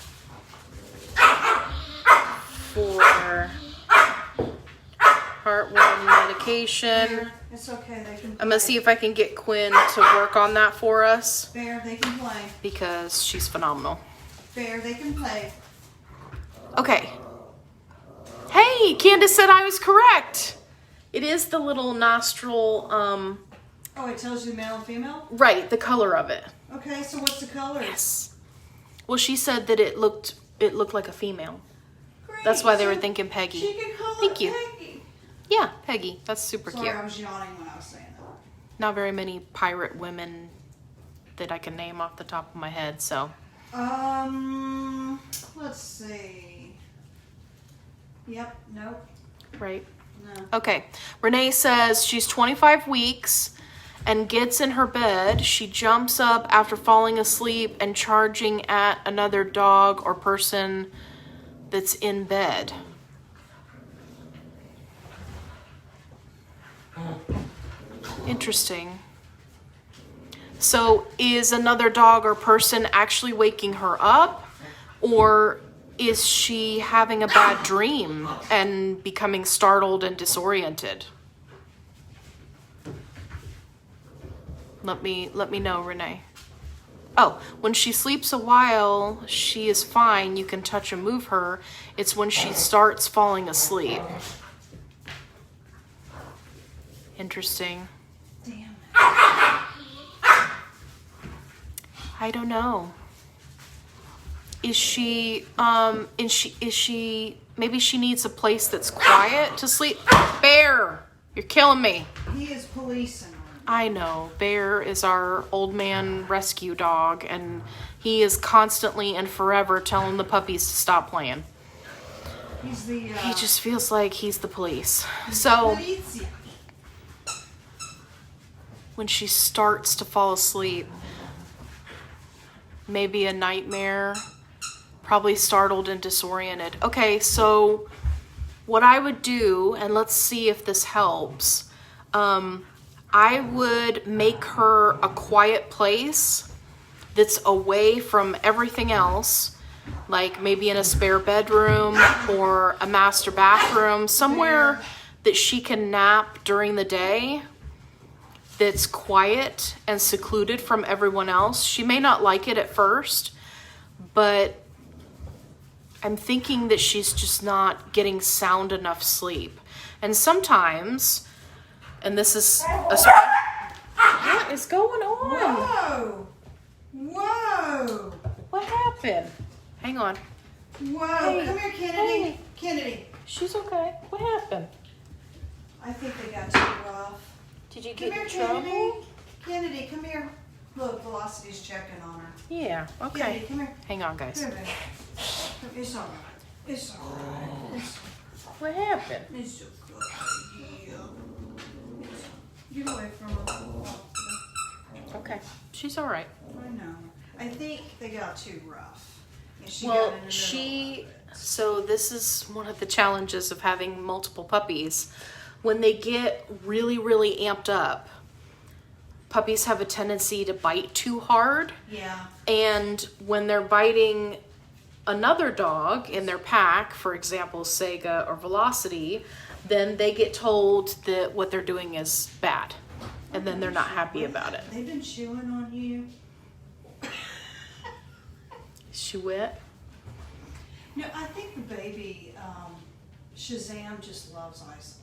for heartworm medication. It's okay. They can play. I'm gonna see if I can get Quinn to work on that for us. Fair, they can play. Because she's phenomenal. Fair, they can play. Okay. Hey, Candace said I was correct. It is the little nostril, Oh, it tells you male and female? right, the color of it. Okay, so what's the color? Yes. Well, she said that it looked like a female. Great. That's why they were So thinking Peggy. She can call Thank it you. Peggy. Yeah, Peggy. That's super Sorry, cute. I was yawning when I was saying that. Not very many pirate women that I can name off the top of my head, so. Let's see. Yep, nope, Right. no. Okay. Renee says she's 25 weeks and gets in her bed. She jumps up after falling asleep and charging at another dog or person that's in bed. Interesting. So is another dog or person actually waking her up, or is she having a bad dream and becoming startled and disoriented? Let me know, Renee. Oh, when she sleeps a while, she is fine. You can touch and move her. It's when she starts falling asleep. Interesting. Damn it. I don't know. Is she maybe she needs a place that's quiet to sleep? Bear, you're killing me. He is policing her. I know. Bear is our old man rescue dog, and he is constantly and forever telling the puppies to stop playing. He's the, He just feels like he's the police. So policia. when she starts to fall asleep, maybe a nightmare, probably startled and disoriented. Okay, so what I would do, and let's see if this helps, I would make her a quiet place that's away from everything else, like maybe in a spare bedroom or a master bathroom, somewhere that she can nap during the day that's quiet and secluded from everyone else. She may not like it at first, but I'm thinking that she's just not getting sound enough sleep. And sometimes, and this is a... What is going on? Whoa! Whoa! What happened? Hang on. Whoa! Hey, Come here, Kennedy. hey. Kennedy. She's okay. What happened? I think they got too rough. Did you Come get here, in trouble? Kennedy. Kennedy, come here. Look, Velocity's checking on her. Yeah, okay. Kennedy, come here. Hang on, guys. Come here. It's all right. It's all right. What happened? It's okay. Get away from her. Okay. She's all right. I know. I think they got too rough. And she Well, got in the middle of it. so this is one of the challenges of having multiple puppies. When they get really, really amped up, puppies have a tendency to bite too hard. Yeah. And when they're biting another dog in their pack, for example, Sega or Velocity, then they get told that what they're doing is bad. And then they're not happy about it. They've been chewing on you. Is she wet? No, I think the baby, Shazam just loves Iceland.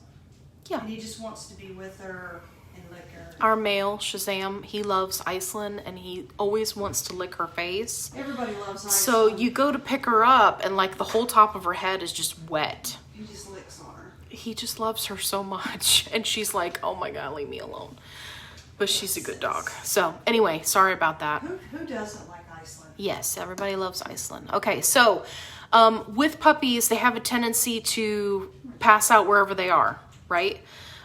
Yeah. And he just wants to be with her and lick her. Our male, Shazam, he loves Iceland and he always wants to lick her face. Everybody loves Iceland. So you go to pick her up and like the whole top of her head is just wet. He just licks on her. He just loves her so much. And she's like, oh my God, leave me alone. But she's a good dog. So anyway, sorry about that. Who doesn't like Iceland? Yes, everybody loves Iceland. Okay, so with puppies, they have a tendency to pass out wherever they are, right?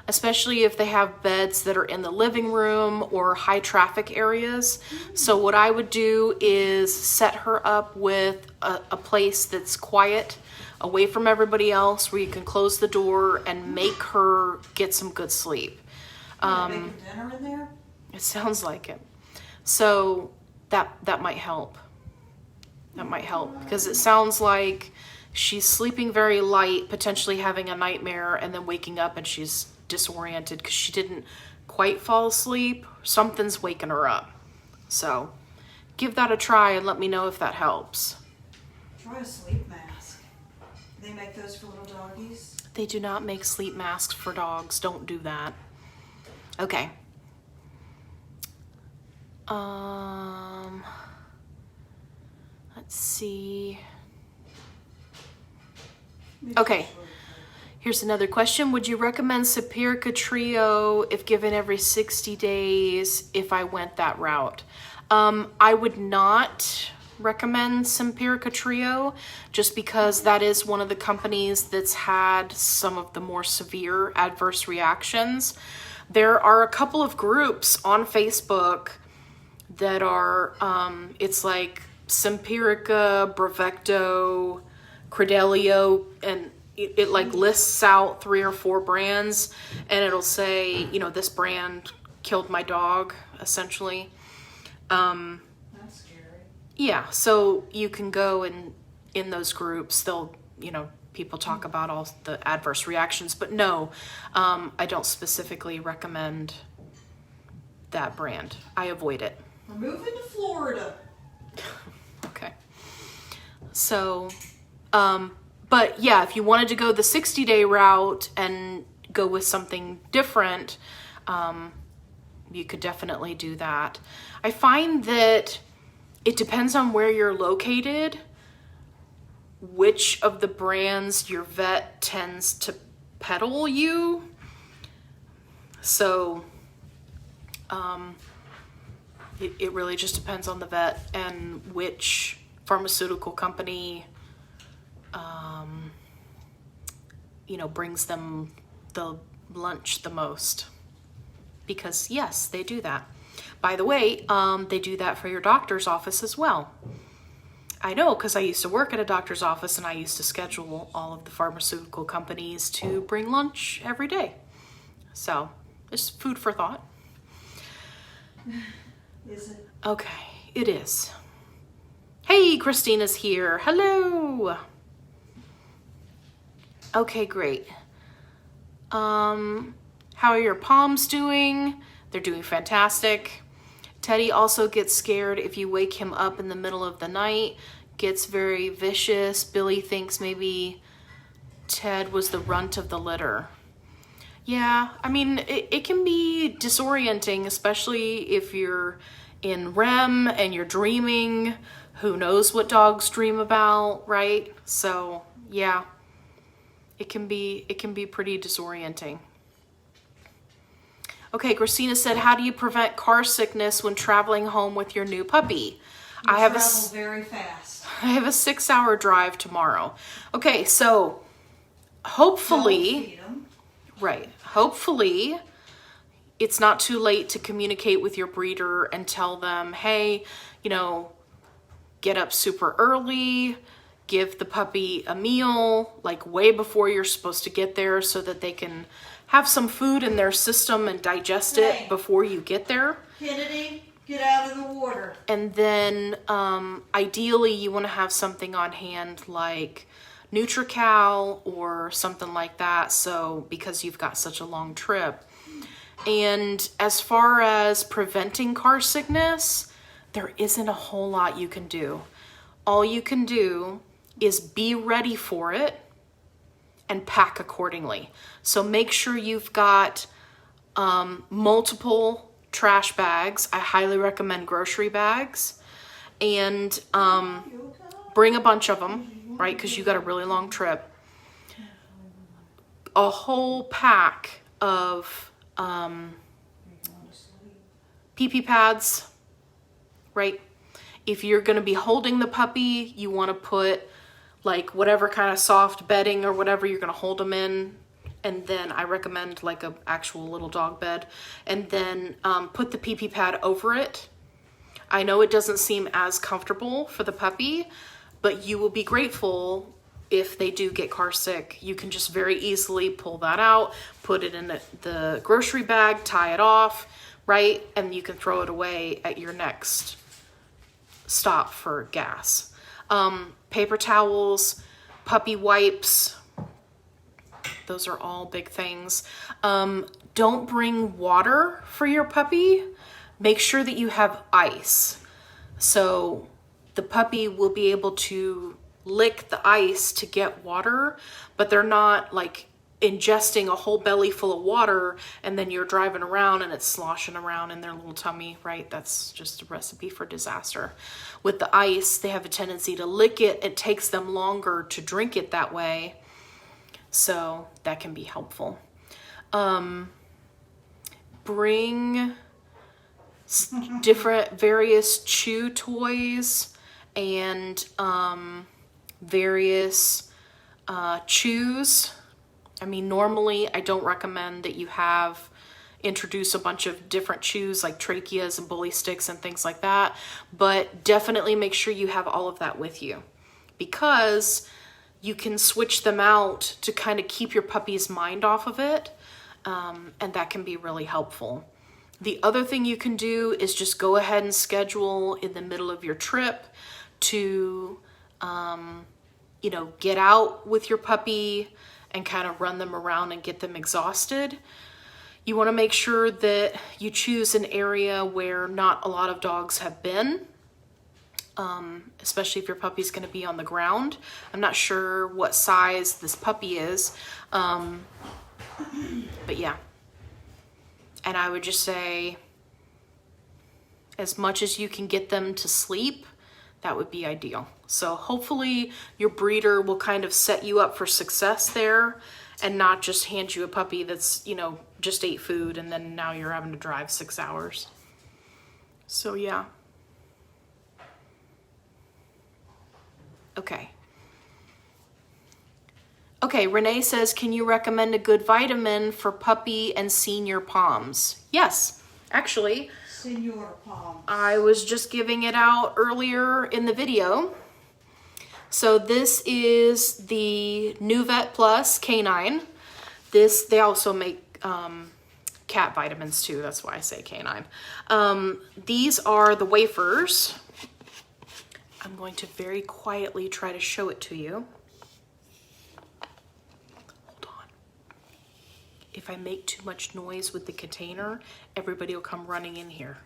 Especially if they have beds that are in the living room or high traffic areas. So what I would do is set her up with a place that's quiet, away from everybody else, where you can close the door and make her get some good sleep. Making dinner in there? It sounds like it. So that might help. That might help because it sounds like she's sleeping very light, potentially having a nightmare, and then waking up and she's disoriented because she didn't quite fall asleep. Something's waking her up. So give that a try and let me know if that helps. Try a sleep mask. They make those for little doggies? They do not make sleep masks for dogs. Don't do that. Okay. Let's see. Okay. Here's another question. Would you recommend Sapirica Trio if given every 60 days if I went that route? I would not recommend Sapirica Trio just because that is one of the companies that's had some of the more severe adverse reactions. There are a couple of groups on Facebook that are, it's like Sapirica, Bravecto, Credelio, and it like lists out 3 or 4 brands and it'll say, you know, this brand killed my dog, essentially. That's scary. Yeah, so you can go and in those groups, they'll, you know, people talk about all the adverse reactions, but no, I don't specifically recommend that brand. I avoid it. We're moving to Florida. Okay. So, but yeah, if you wanted to go the 60-day route and go with something different, you could definitely do that. I find that it depends on where you're located, which of the brands your vet tends to peddle you. So, it really just depends on the vet and which pharmaceutical company, you know, brings them the lunch the most. Because yes, they do that. By the way, they do that for your doctor's office as well. I know, because I used to work at a doctor's office and I used to schedule all of the pharmaceutical companies to bring lunch every day. So, just food for thought. Is it? Okay, it is. Hey, Christina's here. Hello. Okay, great. How are your palms doing? They're doing fantastic. Teddy also gets scared if you wake him up in the middle of the night. Gets very vicious. Billy thinks maybe Ted was the runt of the litter. Yeah, I mean, it can be disorienting, especially if you're in REM and you're dreaming. Who knows what dogs dream about, right? So, yeah, it can be pretty disorienting. Okay, Christina said, how do you prevent car sickness when traveling home with your new puppy? You travel very fast. I have a 6-hour drive tomorrow. Okay, so hopefully, Don't feed 'em. right, hopefully it's not too late to communicate with your breeder and tell them, hey, you know, get up super early, give the puppy a meal like way before you're supposed to get there so that they can have some food in their system and digest it before you get there. Kennedy, get out of the water. And then ideally you want to have something on hand like Nutrical or something like that, so because you've got such a long trip. And as far as preventing car sickness, there isn't a whole lot you can do. All you can do is be ready for it and pack accordingly. So make sure you've got multiple trash bags. I highly recommend grocery bags, and bring a bunch of them, right? Because you got a really long trip. A whole pack of pee-pee pads, right? If you're going to be holding the puppy, you want to put like whatever kind of soft bedding or whatever you're going to hold them in. And then I recommend like a actual little dog bed, and then put the pee-pee pad over it. I know it doesn't seem as comfortable for the puppy, but you will be grateful if they do get car sick. You can just very easily pull that out, put it in the grocery bag, tie it off, right? And you can throw it away at your next stop for gas. Paper towels, puppy wipes, those are all big things. Don't bring water for your puppy. Make sure that you have ice. So the puppy will be able to lick the ice to get water, but they're not like ingesting a whole belly full of water and then you're driving around and it's sloshing around in their little tummy, right? That's just a recipe for disaster. With the ice, they have a tendency to lick it. It takes them longer to drink it that way. So that can be helpful. Bring various chew toys and various chews. I mean, normally I don't recommend that you introduce a bunch of different chews like tracheas and bully sticks and things like that, but definitely make sure you have all of that with you, because you can switch them out to kind of keep your puppy's mind off of it, and that can be really helpful. The other thing you can do is just go ahead and schedule in the middle of your trip to, get out with your puppy and kind of run them around and get them exhausted. You want to make sure that you choose an area where not a lot of dogs have been, especially if your puppy's going to be on the ground. I'm not sure what size this puppy is, but yeah. And I would just say, as much as you can get them to sleep, that would be ideal. So hopefully your breeder will kind of set you up for success there and not just hand you a puppy that's, just ate food and then now you're having to drive 6 hours. So yeah. Okay, Renee says, can you recommend a good vitamin for puppy and senior palms? Yes, actually. Senior palms. I was just giving it out earlier in the video. So this is the NuVet Plus Canine. They also make cat vitamins too. That's why I say canine. These are the wafers. I'm going to very quietly try to show it to you. Hold on. If I make too much noise with the container, everybody will come running in here.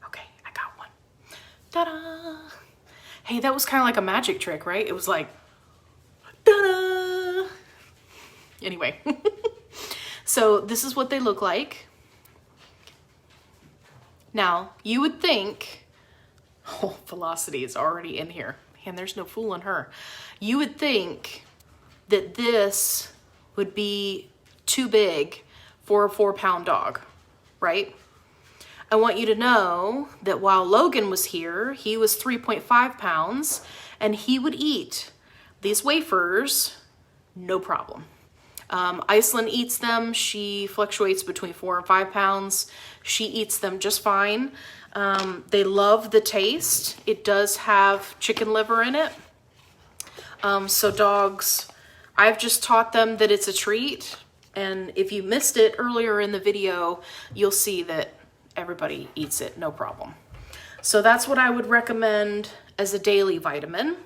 Okay, I got one. Ta-da! Hey, that was kind of like a magic trick, right? It was like, ta-da! Anyway. So this is what they look like. Now, you would think, oh, Velocity is already in here. Man, there's no fooling her. You would think that this would be too big for a 4-pound dog, right? I want you to know that while Logan was here, he was 3.5 pounds, and he would eat these wafers, no problem. Iceland eats them. She fluctuates between 4 and 5 pounds. She eats them just fine. They love the taste. It does have chicken liver in it. So dogs, I've just taught them that it's a treat. And if you missed it earlier in the video, you'll see that everybody eats it, no problem. So that's what I would recommend as a daily vitamin.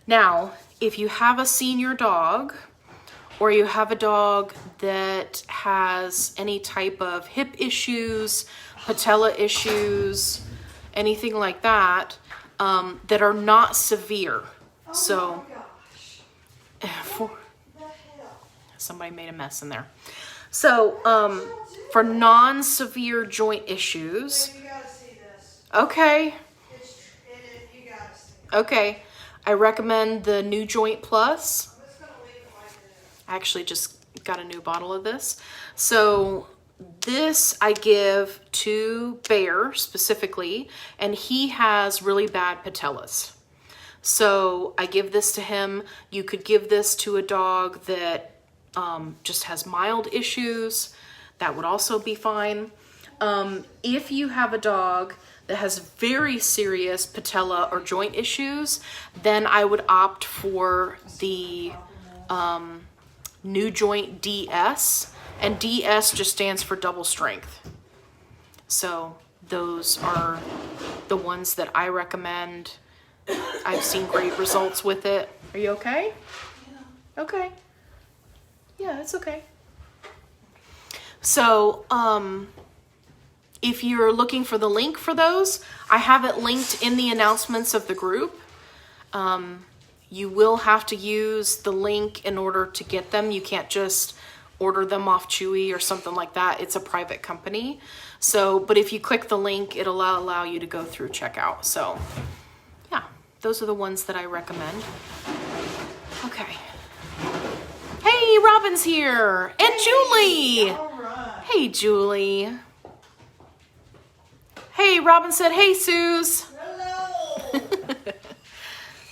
Now, if you have a senior dog, or you have a dog that has any type of hip issues, patella issues, anything like that, that are not severe. So, somebody made a mess in there. So, for non-severe joint issues. Babe, you gotta see this. Okay. You gotta see it. Okay. I recommend the New Joint Plus. I'm just gonna leave it like this. I actually just got a new bottle of this. So this I give to Bear specifically, and he has really bad patellas. So I give this to him. You could give this to a dog that just has mild issues. That would also be fine. If you have a dog that has very serious patella or joint issues, then I would opt for the New Joint DS, and DS just stands for double strength. So those are the ones that I recommend. I've seen great results with it. Are you okay? Yeah. Okay. Yeah, it's okay. So, if you're looking for the link for those, I have it linked in the announcements of the group. You will have to use the link in order to get them. You can't just order them off Chewy or something like that. It's a private company. So, but if you click the link, it'll allow you to go through checkout. So, yeah, those are the ones that I recommend. Okay. Hey, Robin's here. And Julie. All right. Hey, Julie. Hey, Robin said, hey, Suze. Hello.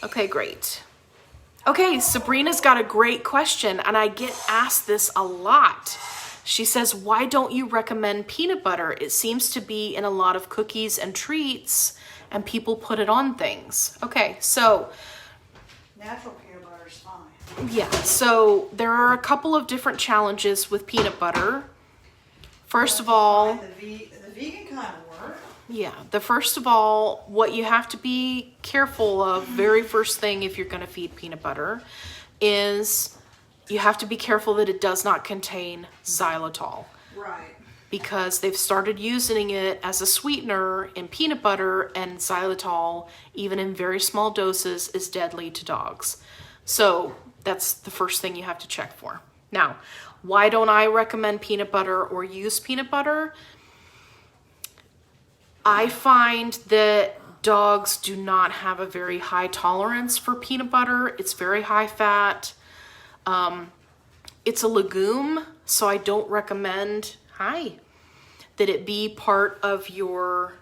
Okay, great. Okay, Sabrina's got a great question, and I get asked this a lot. She says, why don't you recommend peanut butter? It seems to be in a lot of cookies and treats, and people put it on things. Okay, so Natural peanut butter is fine. yeah, so there are a couple of different challenges with peanut butter. First of all, The vegan kind of work. yeah, first of all, what you have to be careful of, very first thing if you're going to feed peanut butter, is you have to be careful that it does not contain xylitol. Right. Because they've started using it as a sweetener in peanut butter, and xylitol, even in very small doses, is deadly to dogs. So that's the first thing you have to check for. Now, why don't I recommend peanut butter or use peanut butter? I find that dogs do not have a very high tolerance for peanut butter. It's very high fat. It's a legume, so I don't recommend, that it be part of your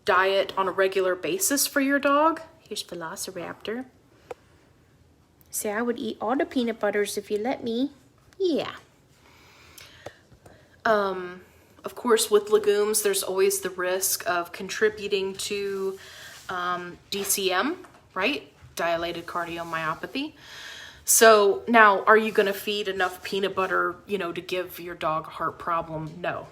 diet on a regular basis for your dog. Here's Velociraptor. Say, I would eat all the peanut butters if you let me. Yeah. Of course, with legumes, there's always the risk of contributing to DCM, right? Dilated cardiomyopathy. So now, are you going to feed enough peanut butter, to give your dog a heart problem? No.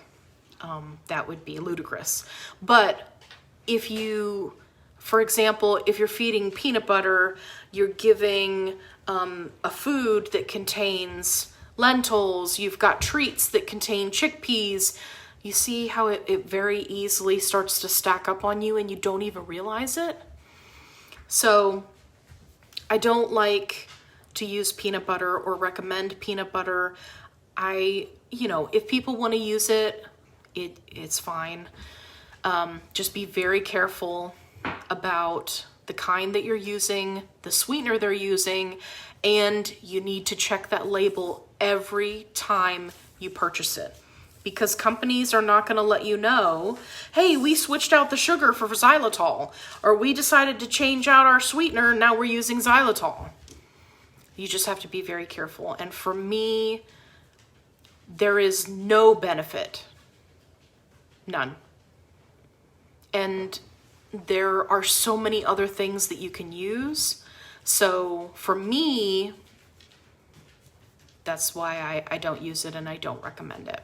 That would be ludicrous. But if you, for example, if you're feeding peanut butter, you're giving a food that contains lentils, you've got treats that contain chickpeas, you see how it very easily starts to stack up on you and you don't even realize it? So I don't like to use peanut butter or recommend peanut butter you know, if people want to use it, it's fine. Just be very careful about the kind that you're using, the sweetener they're using, and you need to check that label every time you purchase it. Because companies are not going to let you know, hey, we switched out the sugar for xylitol, or we decided to change out our sweetener, now we're using xylitol. You just have to be very careful. And for me, there is no benefit. None. And there are so many other things that you can use. So for me, that's why I don't use it and I don't recommend it.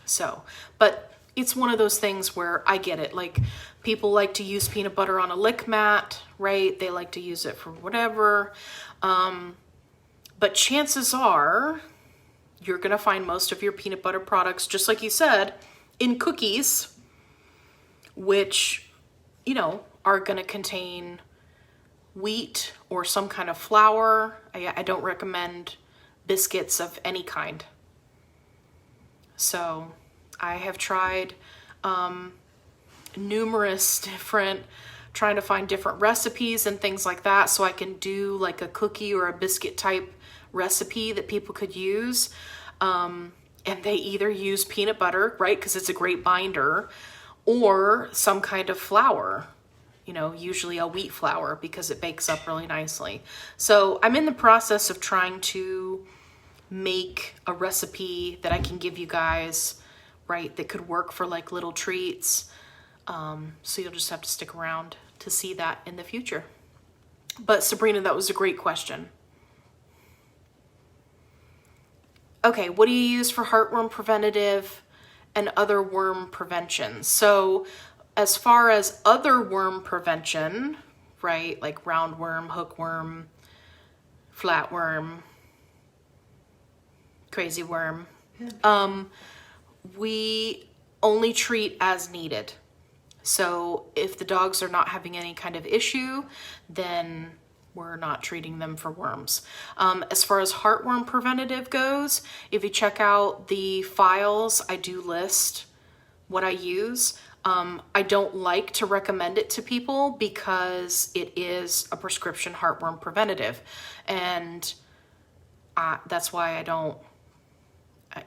So, but it's one of those things where I get it. Like, people like to use peanut butter on a lick mat, right? They like to use it for whatever. But chances are you're going to find most of your peanut butter products, just like you said, in cookies, which, you know, are going to contain wheat or some kind of flour. I don't recommend biscuits of any kind. So I have tried numerous different, trying to find different recipes and things like that so I can do like a cookie or a biscuit type recipe that people could use. And they either use peanut butter, right, because it's a great binder, or some kind of flour, you know, usually a wheat flour because it bakes up really nicely. So I'm in the process of trying to make a recipe that I can give you guys, right, that could work for like little treats. So you'll just have to stick around to see that in the future. But Sabrina, that was a great question. Okay, what do you use for heartworm preventative and other worm prevention? So as far as other worm prevention, right, like roundworm, hookworm, flatworm, crazy worm, we only treat as needed. So if the dogs are not having any kind of issue, then we're not treating them for worms. As far as heartworm preventative goes, if you check out the files, I do list what I use. I don't like to recommend it to people because it is a prescription heartworm preventative. And that's why I don't,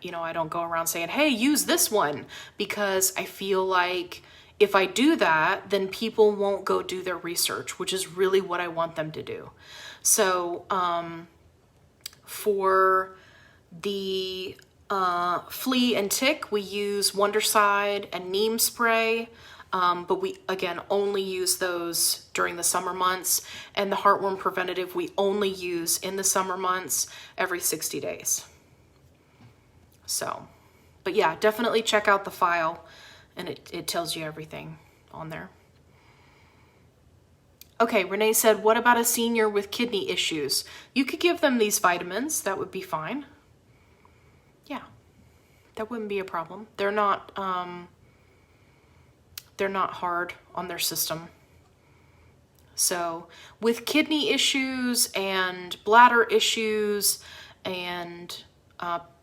you know, I don't go around saying, hey, use this one, because I feel like if I do that, then people won't go do their research, which is really what I want them to do. So for the flea and tick, we use Wondercide and neem spray, but we, again, only use those during the summer months. And the heartworm preventative, we only use in the summer months every 60 days. So, but yeah, definitely check out the file, and it tells you everything on there. Okay, Renee said, what about a senior with kidney issues? You could give them these vitamins. That would be fine. Yeah, that wouldn't be a problem. They're not hard on their system. So with kidney issues and bladder issues and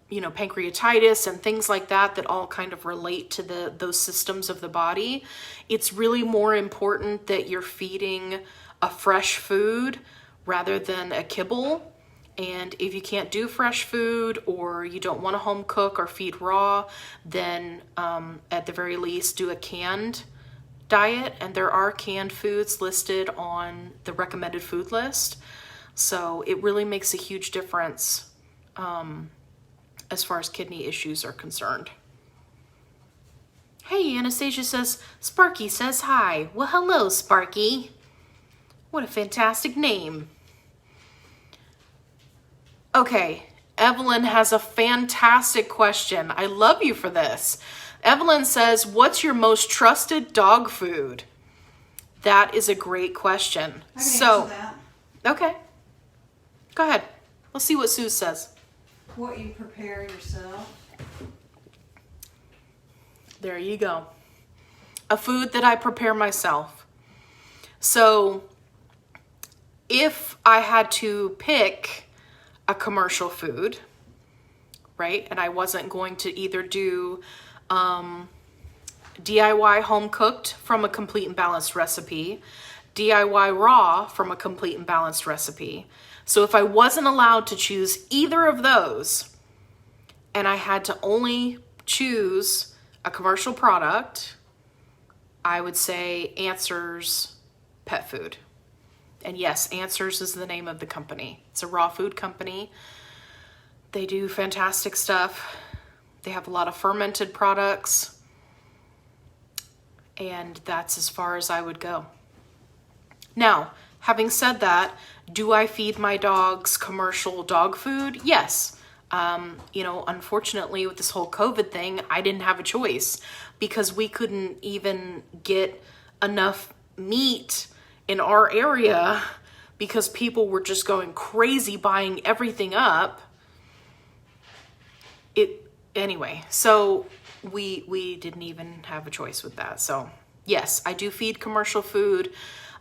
you know, pancreatitis and things like that, that all kind of relate to those systems of the body, it's really more important that you're feeding a fresh food rather than a kibble. And if you can't do fresh food, or you don't want to home cook or feed raw, then at the very least do a canned diet. And there are canned foods listed on the recommended food list. So it really makes a huge difference as far as kidney issues are concerned. Hey, Anastasia says, Sparky says hi. Well, hello, Sparky. What a fantastic name. Okay, Evelyn has a fantastic question. I love you for this. Evelyn says, what's your most trusted dog food? That is a great question. I can answer that. Okay. Go ahead. Let's see what Sue says. What you prepare yourself. There you go. A food that I prepare myself. So if I had to pick a commercial food, right? And I wasn't going to either do DIY home cooked from a complete and balanced recipe, DIY raw from a complete and balanced recipe. So if I wasn't allowed to choose either of those, and I had to only choose a commercial product, I would say Answers Pet Food. And yes, Answers is the name of the company. It's a raw food company. They do fantastic stuff. They have a lot of fermented products. And that's as far as I would go. Now, having said that, do I feed my dogs commercial dog food? Yes. You know, unfortunately with this whole COVID thing, I didn't have a choice because we couldn't even get enough meat in our area because people were just going crazy buying everything up. Anyway, so we didn't even have a choice with that. So yes, I do feed commercial food.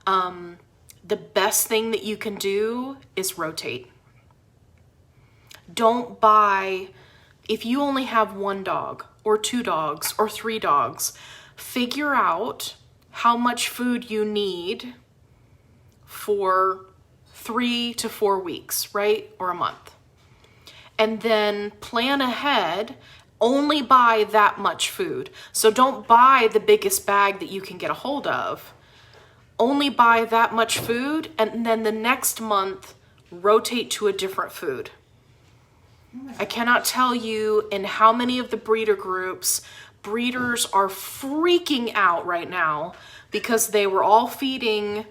The best thing that you can do is rotate. Don't buy, if you only have 1 dog or 2 dogs or 3 dogs, figure out how much food you need for 3 to 4 weeks, right? Or a month. And then plan ahead, only buy that much food. So don't buy the biggest bag that you can get a hold of. Only buy that much food, and then the next month, rotate to a different food. I cannot tell you in how many of the breeder groups, breeders are freaking out right now because they were all feeding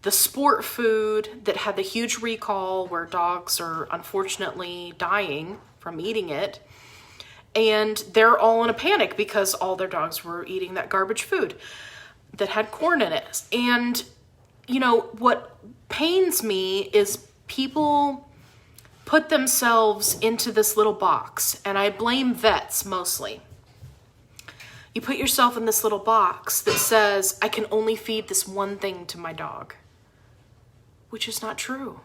the sport food that had the huge recall where dogs are unfortunately dying from eating it. And they're all in a panic because all their dogs were eating that garbage food that had corn in it. And, you know, what pains me is people put themselves into this little box, and I blame vets mostly. You put yourself in this little box that says, I can only feed this one thing to my dog, which is not true.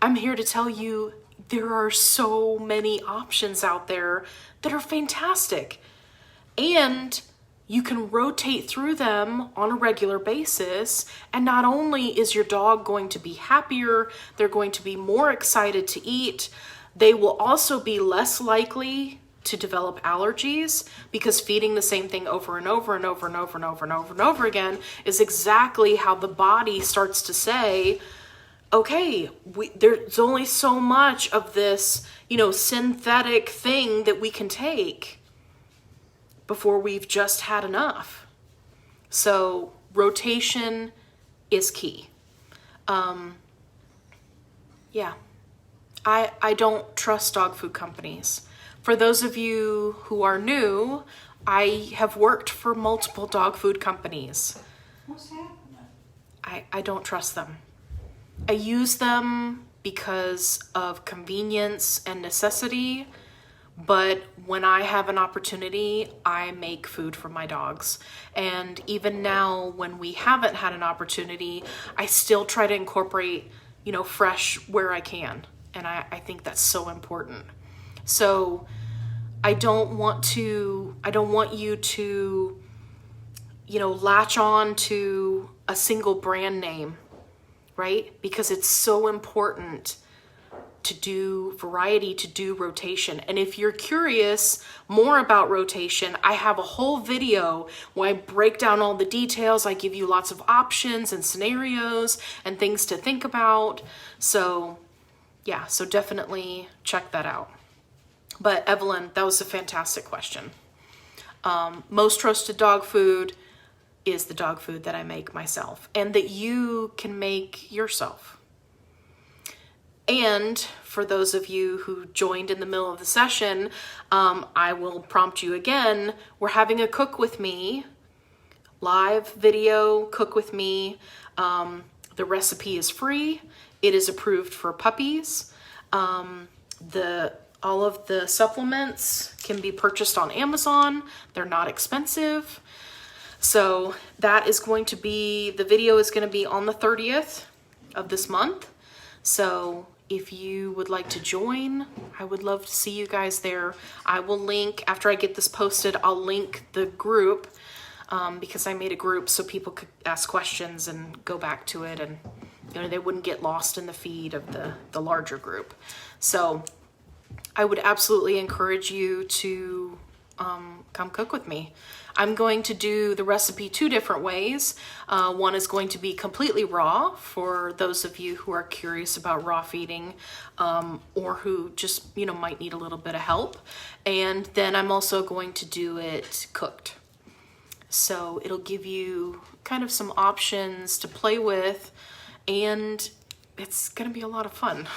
I'm here to tell you there are so many options out there that are fantastic, and you can rotate through them on a regular basis. And not only is your dog going to be happier, they're going to be more excited to eat. They will also be less likely to develop allergies because feeding the same thing over and over and over and over and over and over and over again is exactly how the body starts to say, okay, there's only so much of this, you know, synthetic thing that we can take before we've just had enough. So rotation is key. Yeah, I don't trust dog food companies. For those of you who are new, I have worked for multiple dog food companies. What's happening? I don't trust them. I use them because of convenience and necessity, but when I have an opportunity, I make food for my dogs. And even now, when we haven't had an opportunity, I still try to incorporate, you know, fresh where I can. And I think that's so important. So I don't want you to, you know, latch on to a single brand name, right? Because it's so important to do variety, to do rotation. And if you're curious more about rotation, I have a whole video where I break down all the details. I give you lots of options and scenarios and things to think about. So yeah, so definitely check that out. But Evelyn, that was a fantastic question. Most trusted dog food is the dog food that I make myself and that you can make yourself. And for those of you who joined in the middle of the session, I will prompt you again. We're having a cook with me, live video cook with me. The recipe is free. It is approved for puppies. All of the supplements can be purchased on Amazon. They're not expensive. So that is going to be, the video is going to be on the 30th of this month. So if you would like to join, I would love to see you guys there. I will link, after I get this posted, I'll link the group because I made a group so people could ask questions and go back to it, and you know, they wouldn't get lost in the feed of the larger group. So I would absolutely encourage you to come cook with me. I'm going to do the recipe 2 different ways. One is going to be completely raw for those of you who are curious about raw feeding or who just, you know, might need a little bit of help. And then I'm also going to do it cooked. So it'll give you kind of some options to play with, and it's gonna be a lot of fun.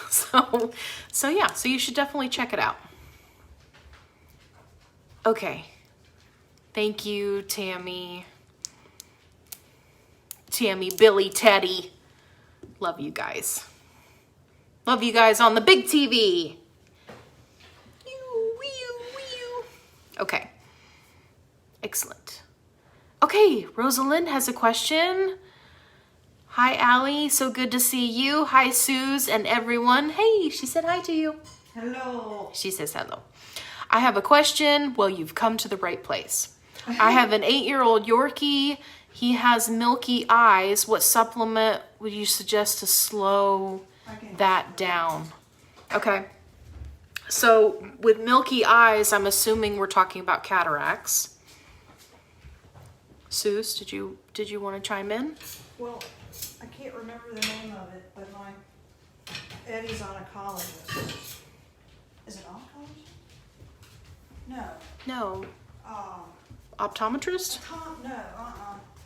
So yeah, so you should definitely check it out. Okay. Thank you, Tammy, Billy, Teddy. Love you guys. Love you guys on the big TV. Okay. Excellent. Okay, Rosalind has a question. Hi, Allie. So good to see you. Hi, Suze and everyone. Hey, she said hi to you. Hello. She says hello. I have a question. Well, you've come to the right place. I have an 8-year-old Yorkie. He has milky eyes. What supplement would you suggest to slow that down? Okay. So with milky eyes, I'm assuming we're talking about cataracts. Suze, did you want to chime in? Well, I can't remember the name of it, but my Eddie's oncologist. Is it oncologist? No. No. Optometrist? No,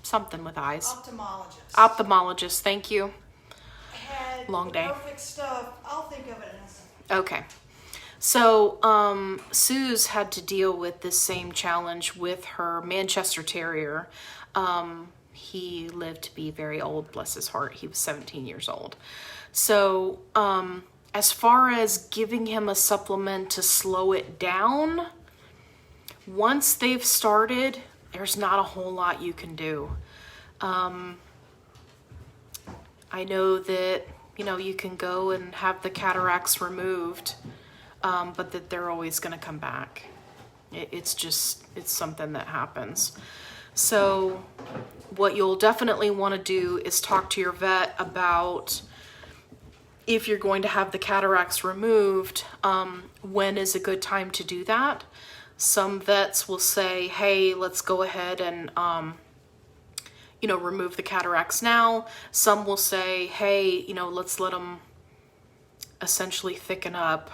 Something with eyes. Ophthalmologist. Ophthalmologist, thank you. Had Long day. Perfect stuff. I'll think of it in a second. Okay. So, Suze had to deal with this same challenge with her Manchester Terrier. He lived to be very old, bless his heart. He was 17 years old. So, as far as giving him a supplement to slow it down, once they've started, there's not a whole lot you can do. I know that, you know, you can go and have the cataracts removed, but that they're always going to come back. It's something that happens. So what you'll definitely want to do is talk to your vet about if you're going to have the cataracts removed, when is a good time to do that. Some vets will say, hey, let's go ahead and, you know, remove the cataracts now. Some will say, hey, you know, let's let them essentially thicken up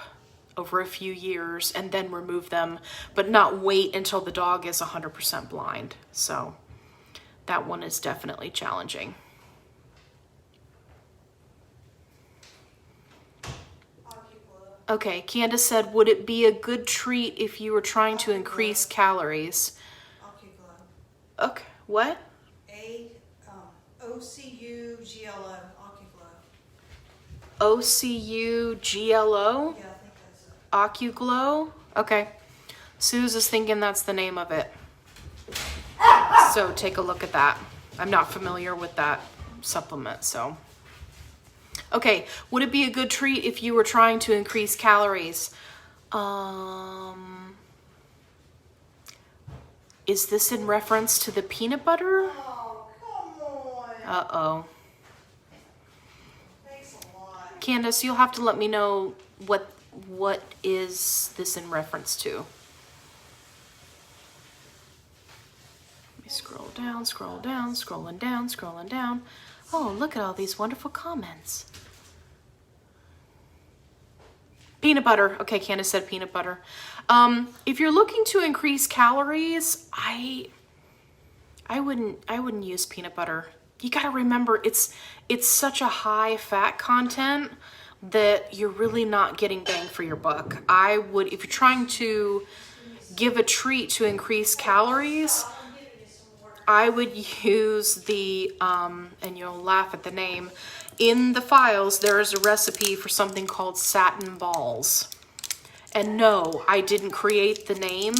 over a few years and then remove them, but not wait until the dog is 100% blind. So that one is definitely challenging. Okay, Candace said, would it be a good treat if you were trying to increase calories? Okay, what? OCU-GLO, OcuGlow. OCU-GLO? Yeah, I think that's it. OcuGlow? Okay. Suze is thinking that's the name of it. So take a look at that. I'm not familiar with that supplement, so. Okay, would it be a good treat if you were trying to increase calories? Is this in reference to the peanut butter? Oh, come on. Uh-oh. Thanks a lot. Candace, you'll have to let me know what is this in reference to. Let me scroll down, scrolling down. Oh, look at all these wonderful comments. Peanut butter. Okay, Candace said peanut butter. If you're looking to increase calories, I wouldn't use peanut butter. You got to remember it's such a high fat content that you're really not getting bang for your buck. I would, if you're trying to give a treat to increase calories, I would use the, and you'll laugh at the name, in the files there is a recipe for something called Satin Balls. And no, I didn't create the name.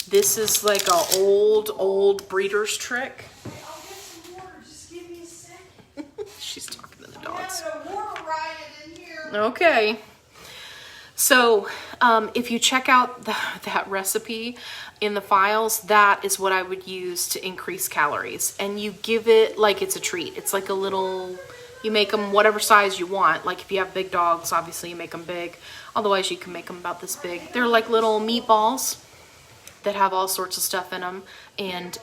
This is like a old breeder's trick. I'll get some water. Just give me a second. She's talking to the dogs. I'm having a water riot in here. Okay. So if you check out that recipe in the files, that is what I would use to increase calories. And you give it like it's a treat. It's like a little, you make them whatever size you want. Like if you have big dogs, obviously you make them big. Otherwise you can make them about this big. They're like little meatballs that have all sorts of stuff in them. And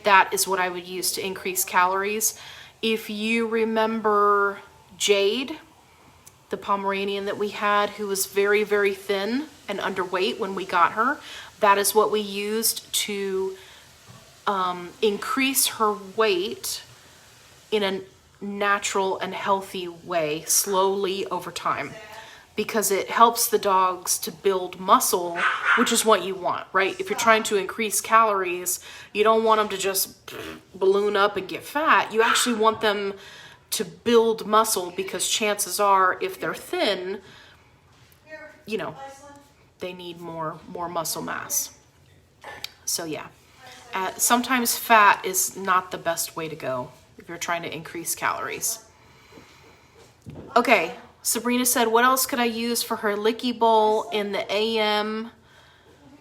that is what I would use to increase calories. If you remember Jade, the Pomeranian that we had, who was very, very thin and underweight when we got her, that is what we used to increase her weight in a natural and healthy way, slowly over time, because it helps the dogs to build muscle, which is what you want, right? If you're trying to increase calories, you don't want them to just balloon up and get fat. You actually want them to build muscle, because chances are, if they're thin, you know, they need more muscle mass. So yeah, sometimes fat is not the best way to go if you're trying to increase calories. Okay, Sabrina said, what else could I use for her licky bowl in the AM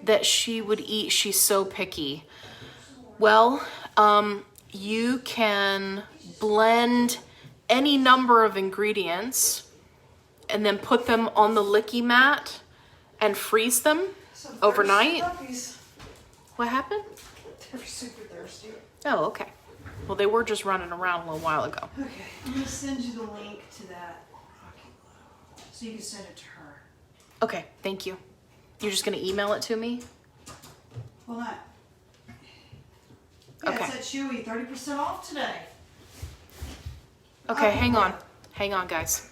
that she would eat? She's so picky. Well, you can blend any number of ingredients and then put them on the licky mat and freeze them overnight. What happened? They're super thirsty. Oh, okay. Well, they were just running around a little while ago. Okay, I'm gonna send you the link to that so you can send it to her. Okay, thank you. You're just gonna email it to me? Well, not. Yeah, Okay. It's at Chewy, 30% off today. Okay, hang on. Hang on, guys.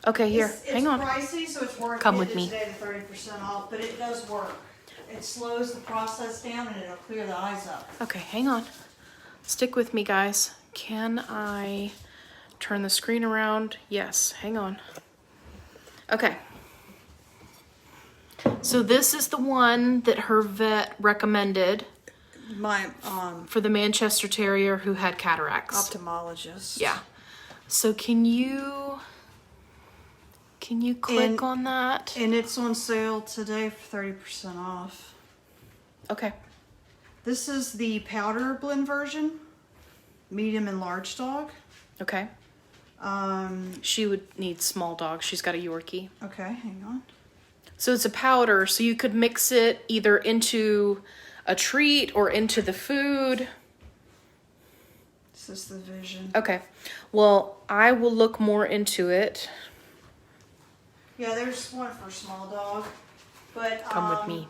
Okay, here, hang on. It's pricey, so it's worth Come getting with me. today to 30% off, but it does work. It slows the process down and it'll clear the eyes up. Okay, hang on. Stick with me, guys. Can I turn the screen around? Yes, hang on. Okay. So this is the one that her vet recommended My for the Manchester Terrier who had cataracts. ophthalmologist. Yeah. So can you click on that? And it's on sale today for 30% off. Okay. This is the powder blend version, medium and large dog. Okay. She would need small dog. She's got a Yorkie. Okay, hang on. So it's a powder, so you could mix it either into a treat or into the food. This is the vision. Okay. Well, I will look more into it. Yeah, there's one for a small dog, but Come with me.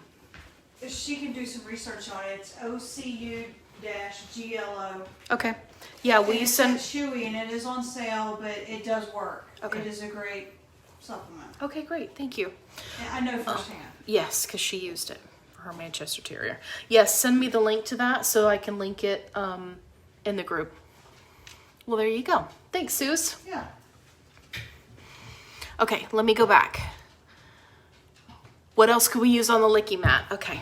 She can do some research on it. It's OCU-GLO. Okay. Yeah, will And you it's send... Chewy, and it is on sale, but it does work. Okay. It is a great supplement. Okay, great. Thank you. And I know firsthand. Yes, because she used it for her Manchester Terrier. Yes, send me the link to that so I can link it in the group. Well, there you go. Thanks, Suze. Yeah. Okay, let me go back. What else could we use on the licky mat? Okay,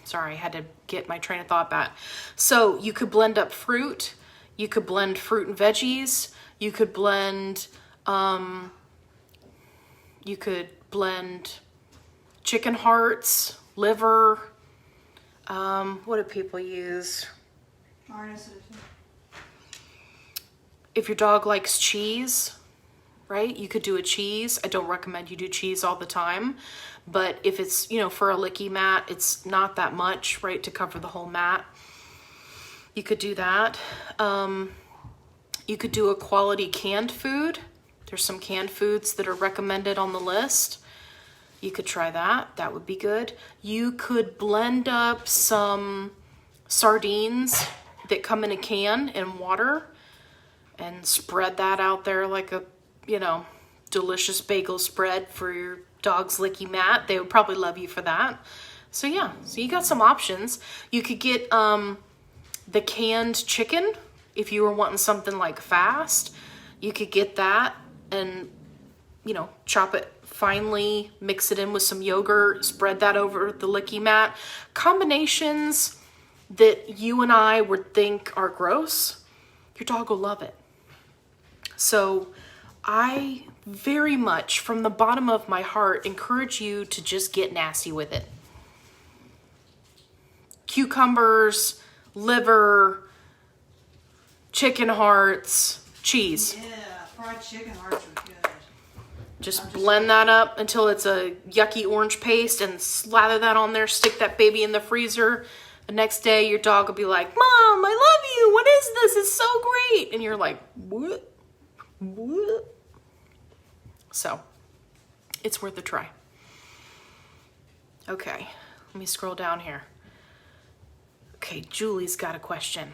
sorry, I had to get my train of thought back. So you could blend up fruit. You could blend fruit and veggies. You could blend chicken hearts, liver. What do people use? If your dog likes cheese, right? You could do a cheese. I don't recommend you do cheese all the time, but if it's, you know, for a licky mat, it's not that much, right, to cover the whole mat. You could do that. You could do a quality canned food. There's some canned foods that are recommended on the list. You could try that. That would be good. You could blend up some sardines that come in a can in water and spread that out there like a, you know, delicious bagel spread for your dog's licky mat. They would probably love you for that. So yeah, so you got some options. You could get the canned chicken if you were wanting something like fast. You could get that and, you know, chop it finely, mix it in with some yogurt, spread that over the licky mat. Combinations that you and I would think are gross, your dog will love it. So I very much, from the bottom of my heart, encourage you to just get nasty with it. Cucumbers, liver, chicken hearts, cheese. Yeah, fried chicken hearts are good. Just blend that up until it's a yucky orange paste and slather that on there. Stick that baby in the freezer. The next day, your dog will be like, Mom, I love you. What is this? It's so great. And you're like, what? What? So, it's worth a try. Okay, let me scroll down here. Okay, Julie's got a question.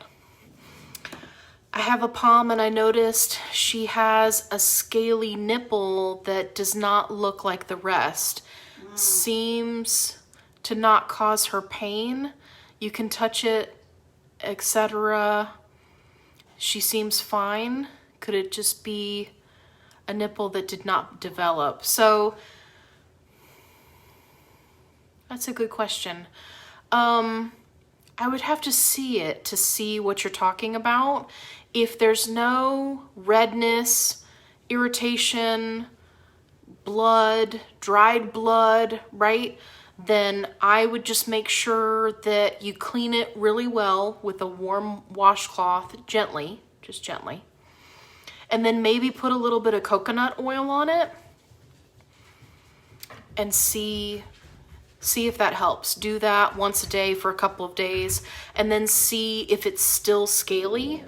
I have a Pom and I noticed she has a scaly nipple that does not look like the rest. Seems to not cause her pain. You can touch it, etc. She seems fine. Could it just be a nipple that did not develop? So that's a good question. I would have to see it to see what you're talking about. If there's no redness, irritation, blood, dried blood, right? Then I would just make sure that you clean it really well with a warm washcloth, gently, just gently. And then maybe put a little bit of coconut oil on it and see if that helps. Do that once a day for a couple of days and then see if it's still scaly.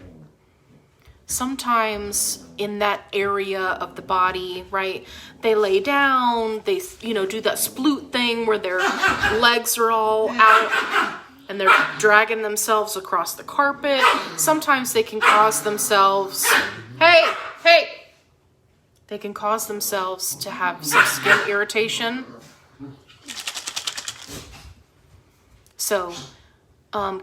Sometimes in that area of the body, right, they lay down, they, do that sploot thing where their legs are all out and they're dragging themselves across the carpet. Sometimes they can cause themselves, they can cause themselves to have some skin irritation. So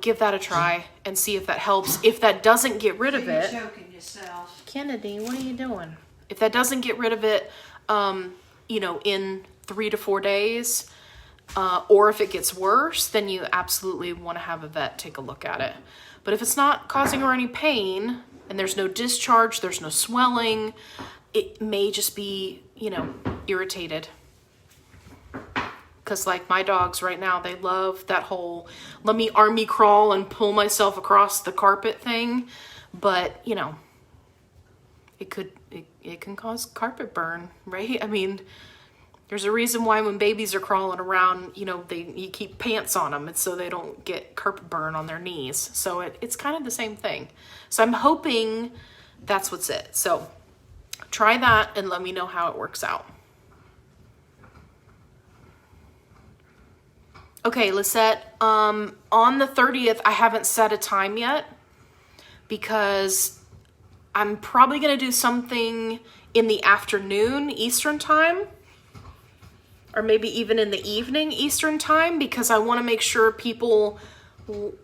give that a try and see if that helps. If that doesn't get rid of it, You're choking yourself. Kennedy, what are you doing? If that doesn't get rid of it, in 3 to 4 days, or if it gets worse, then you absolutely want to have a vet take a look at it. But if it's not causing her any pain and there's no discharge, there's no swelling, it may just be, irritated. Because like my dogs right now, they love that whole let me army crawl and pull myself across the carpet thing. But, it can cause carpet burn, right? I mean, there's a reason why when babies are crawling around, you keep pants on them. It's so they don't get carpet burn on their knees. So it's kind of the same thing. So I'm hoping that's what's it. So try that and let me know how it works out. Okay, Lisette, on the 30th, I haven't set a time yet because I'm probably going to do something in the afternoon Eastern time or maybe even in the evening Eastern time because I want to make sure people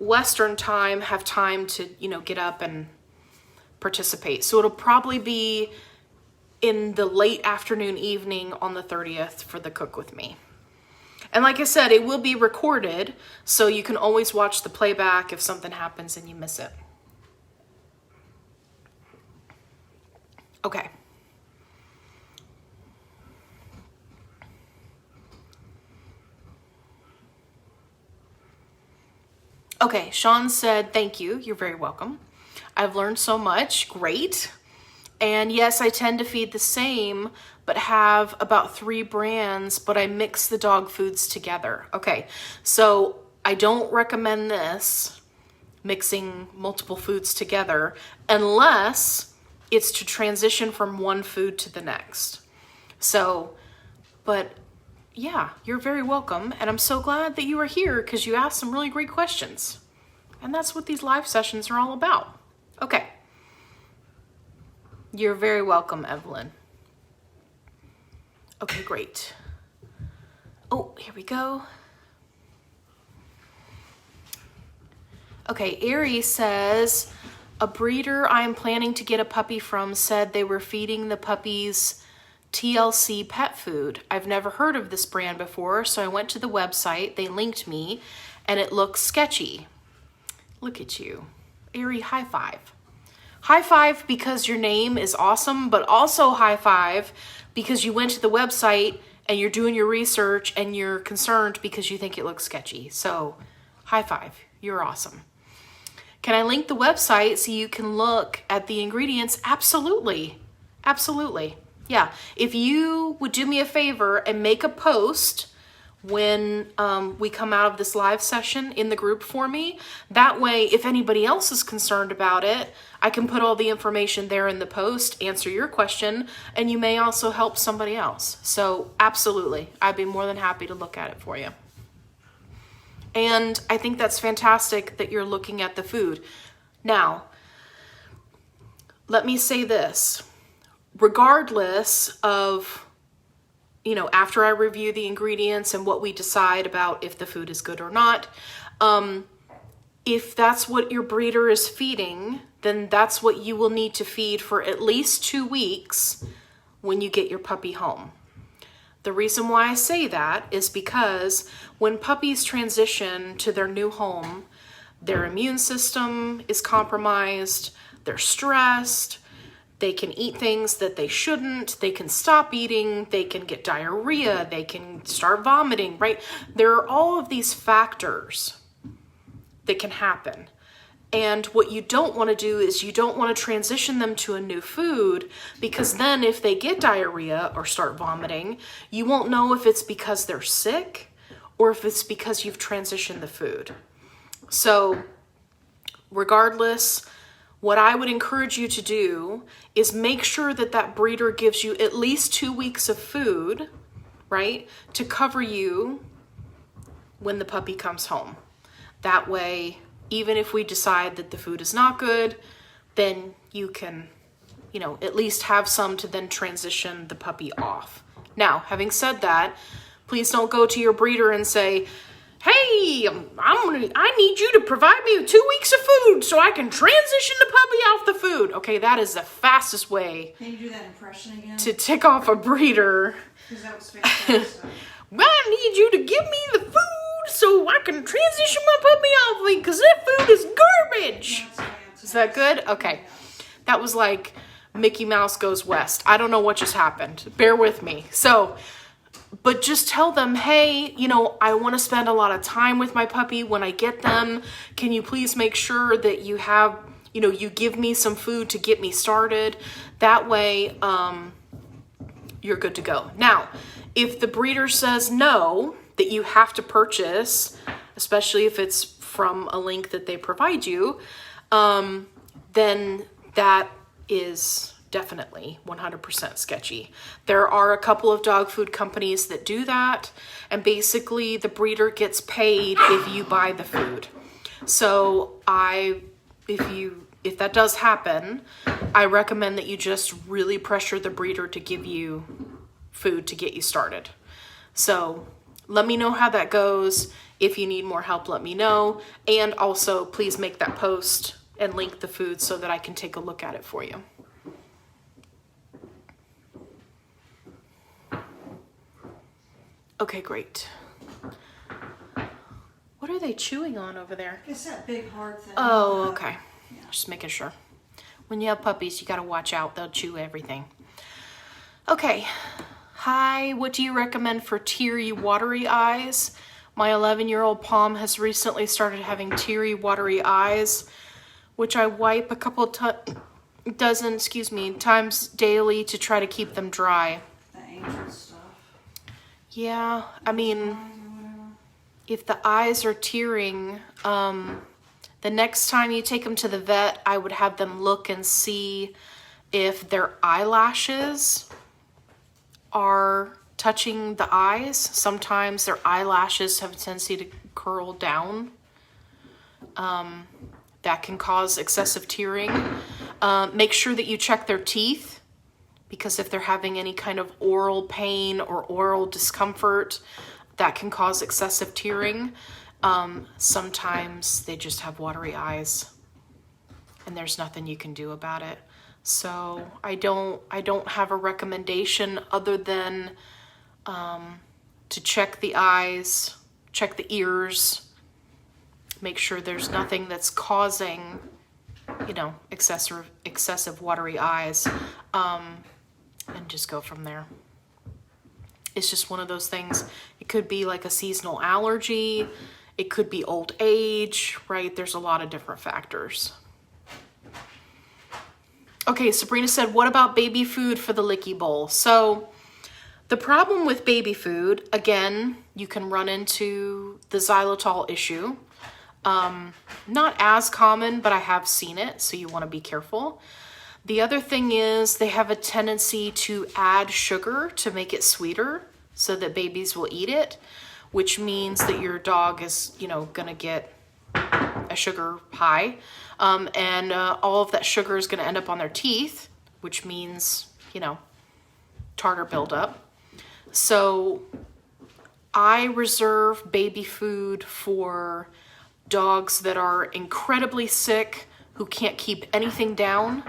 Western time have time to, get up and participate. So it'll probably be in the late afternoon, evening on the 30th for the Cook With Me. And like I said, it will be recorded, so you can always watch the playback if something happens and you miss it. Okay. Okay, Sean said, thank you. You're very welcome. I've learned so much. Great. And yes, I tend to feed the same, but have about 3 brands, but I mix the dog foods together. Okay, so I don't recommend this, mixing multiple foods together, unless it's to transition from one food to the next. So, but yeah, you're very welcome. And I'm so glad that you are here because you asked some really great questions. And that's what these live sessions are all about. Okay. You're very welcome, Evelyn. Okay, great. Oh, here we go. Okay, Ari says, a breeder I am planning to get a puppy from said they were feeding the puppies TLC pet food. I've never heard of this brand before, so I went to the website, they linked me, and it looks sketchy. Look at you. Ari, high five. high five because your name is awesome, but also high five because you went to the website and you're doing your research and you're concerned because you think it looks sketchy. So high five, you're awesome. Can I link the website so you can look at the ingredients? Absolutely. Absolutely. Yeah. If you would do me a favor and make a post when we come out of this live session in the group for me, that way, if anybody else is concerned about it, I can put all the information there in the post, answer your question, and you may also help somebody else. So absolutely, I'd be more than happy to look at it for you. And I think that's fantastic that you're looking at the food. Now, let me say this. Regardless of, after I review the ingredients and what we decide about if the food is good or not, if that's what your breeder is feeding, then that's what you will need to feed for at least 2 weeks when you get your puppy home. The reason why I say that is because when puppies transition to their new home, their immune system is compromised, they're stressed, they can eat things that they shouldn't, they can stop eating, they can get diarrhea, they can start vomiting, right? There are all of these factors that can happen. And what you don't want to do is you don't want to transition them to a new food, because then if they get diarrhea or start vomiting, you won't know if it's because they're sick or if it's because you've transitioned the food. So regardless, what I would encourage you to do is make sure that that breeder gives you at least 2 weeks of food, right, to cover you when the puppy comes home. That way, even if we decide that the food is not good, then you can, at least have some to then transition the puppy off. Now, having said that, please don't go to your breeder and say, hey, I need you to provide me with 2 weeks of food so I can transition the puppy off the food. Okay, that is the fastest way. Can you do that impression again? To tick off a breeder. Because that was fantastic. I need you to give me the food so I can transition my puppy off me because that food is garbage. Is that good? Okay. That was like Mickey Mouse Goes West. I don't know what just happened. Bear with me. But just tell them, hey, I want to spend a lot of time with my puppy when I get them. Can you please make sure that you have, you give me some food to get me started? That way, you're good to go. Now, if the breeder says no, that you have to purchase, especially if it's from a link that they provide you, then that is definitely 100% sketchy. There are a couple of dog food companies that do that, and basically the breeder gets paid if you buy the food. So if that does happen, I recommend that you just really pressure the breeder to give you food to get you started. So let me know how that goes. If you need more help, let me know. And also, please make that post and link the food so that I can take a look at it for you. Okay, great. What are they chewing on over there? It's that big hard thing. Oh, okay. Yeah. Just making sure. When you have puppies, you gotta watch out. They'll chew everything. Okay. Hi, what do you recommend for teary, watery eyes? My 11-year-old Palm has recently started having teary, watery eyes, which I wipe a couple times daily to try to keep them dry. The ancient stuff. Yeah, I mean, if the eyes are tearing, the next time you take them to the vet, I would have them look and see if their eyelashes are touching the eyes. Sometimes their eyelashes have a tendency to curl down. That can cause excessive tearing. Make sure that you check their teeth, because if they're having any kind of oral pain or oral discomfort, that can cause excessive tearing. Sometimes they just have watery eyes and there's nothing you can do about it. So I don't have a recommendation other than to check the eyes, check the ears, make sure there's nothing that's causing you know, excessive watery eyes, and just go from there. It's just one of those things. It could be like a seasonal allergy. It could be old age, right? There's a lot of different factors. Okay, Sabrina said, what about baby food for the licky bowl? So the problem with baby food, again, you can run into the xylitol issue. Not as common, but I have seen it, so you want to be careful. The other thing is they have a tendency to add sugar to make it sweeter so that babies will eat it, which means that your dog is, you know, gonna get a sugar high. And all of that sugar is gonna end up on their teeth, which means, you know, tartar buildup. So I reserve baby food for dogs that are incredibly sick, who can't keep anything down,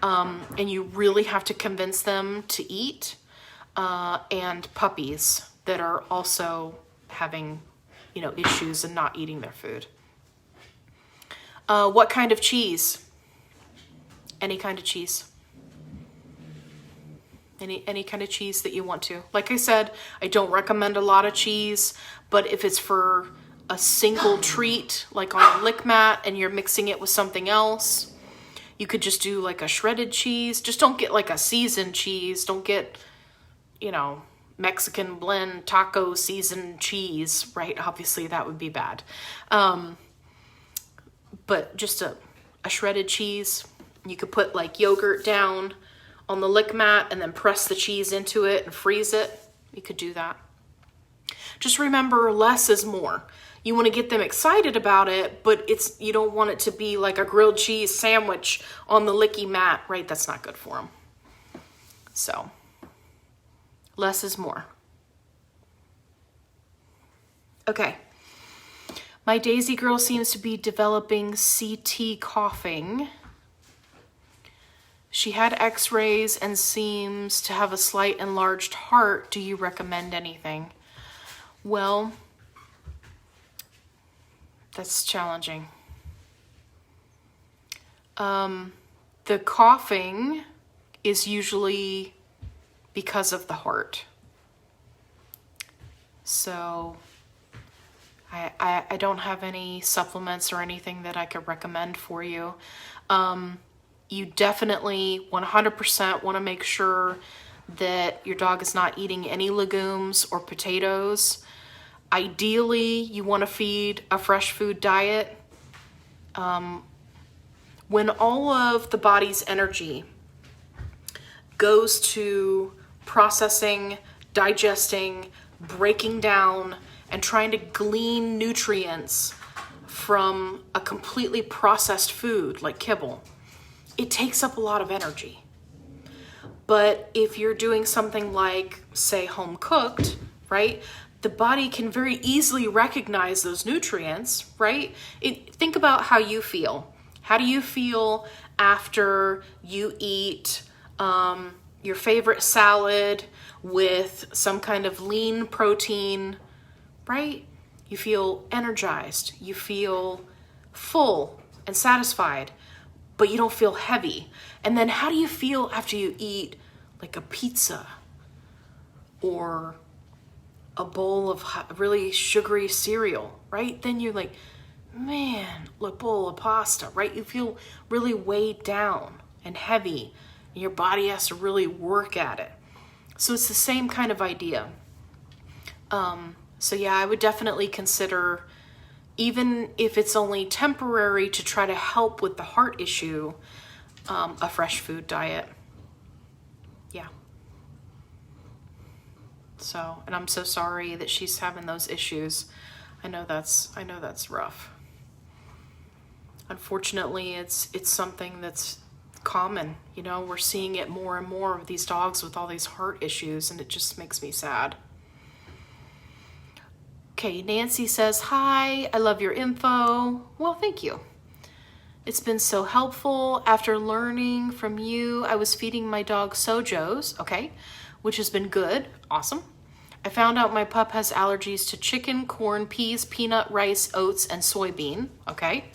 and you really have to convince them to eat, and puppies that are also having, you know, issues and not eating their food. What kind of cheese? Any kind of cheese. Any kind of cheese that you want to. Like I said, I don't recommend a lot of cheese, but if it's for a single treat, like on a lick mat, and you're mixing it with something else, you could just do like a shredded cheese. Just don't get like a seasoned cheese. Don't get, you know, Mexican blend taco seasoned cheese, right? Obviously that would be bad. But just a shredded cheese. You could put like yogurt down on the lick mat and then press the cheese into it and freeze it. You could do that. Just remember, less is more. You want to get them excited about it, but you don't want it to be like a grilled cheese sandwich on the licky mat, right? That's not good for them. So, less is more. Okay. My Daisy girl seems to be developing CT coughing. She had x-rays and seems to have a slight enlarged heart. Do you recommend anything? Well, that's challenging. The coughing is usually because of the heart. So I don't have any supplements or anything that I could recommend for you. You definitely 100% want to make sure that your dog is not eating any legumes or potatoes. Ideally, you want to feed a fresh food diet. When all of the body's energy goes to processing, digesting, breaking down, and trying to glean nutrients from a completely processed food like kibble, it takes up a lot of energy. But if you're doing something like, say, home cooked, right, the body can very easily recognize those nutrients, right? Think about how you feel. How do you feel after you eat your favorite salad with some kind of lean protein, right? You feel energized. You feel full and satisfied, but you don't feel heavy. And then how do you feel after you eat like a pizza or a bowl of really sugary cereal, right? Then you're like, man, a bowl of pasta, right? You feel really weighed down and heavy, and your body has to really work at it. So it's the same kind of idea. So yeah, I would definitely consider, even if it's only temporary to try to help with the heart issue, a fresh food diet. Yeah. So, and I'm so sorry that she's having those issues. I know that's rough. Unfortunately, it's something that's common. You know, we're seeing it more and more of these dogs with all these heart issues, and it just makes me sad. Okay, Nancy says, hi, I love your info. Well, thank you. It's been so helpful. After learning from you, I was feeding my dog Sojos, okay, which has been good. Awesome. I found out my pup has allergies to chicken, corn, peas, peanut, rice, oats, and soybean, okay.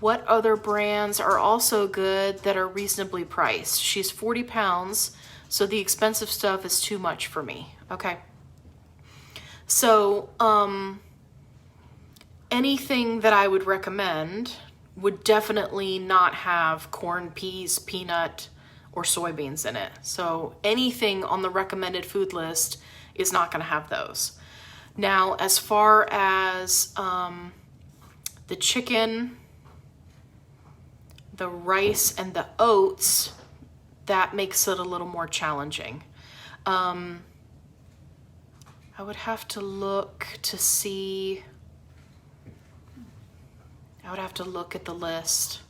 what other brands are also good that are reasonably priced? She's 40 pounds, so the expensive stuff is too much for me. Okay. So, anything that I would recommend would definitely not have corn, peas, peanut, or soybeans in it. So anything on the recommended food list is not going to have those. Now, as far as the chicken, the rice, and the oats, that makes it a little more challenging. I would have to look to see... I would have to look at the list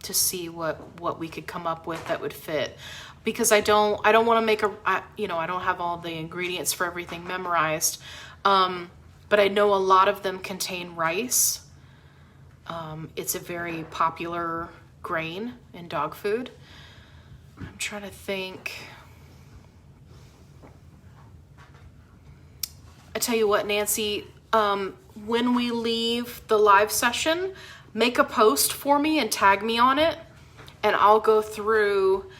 to see what we could come up with that would fit, because I don't want to make I don't have all the ingredients for everything memorized, but I know a lot of them contain rice. It's a very popular grain in dog food. I'm trying to think. I tell you what, Nancy, when we leave the live session, make a post for me and tag me on it, and I'll go through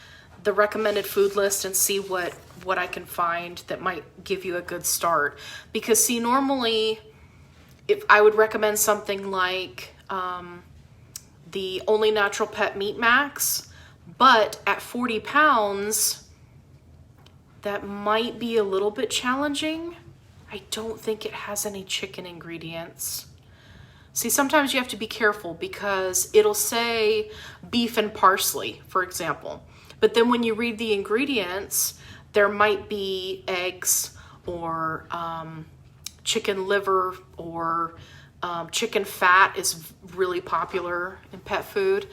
the recommended food list and see what I can find that might give you a good start. Because see, normally if I would recommend something like the Only Natural Pet Meat Max, but at 40 pounds, that might be a little bit challenging. I don't think it has any chicken ingredients. See, sometimes you have to be careful because it'll say beef and parsley, for example. But then when you read the ingredients, there might be eggs or chicken liver, or chicken fat is really popular in pet food.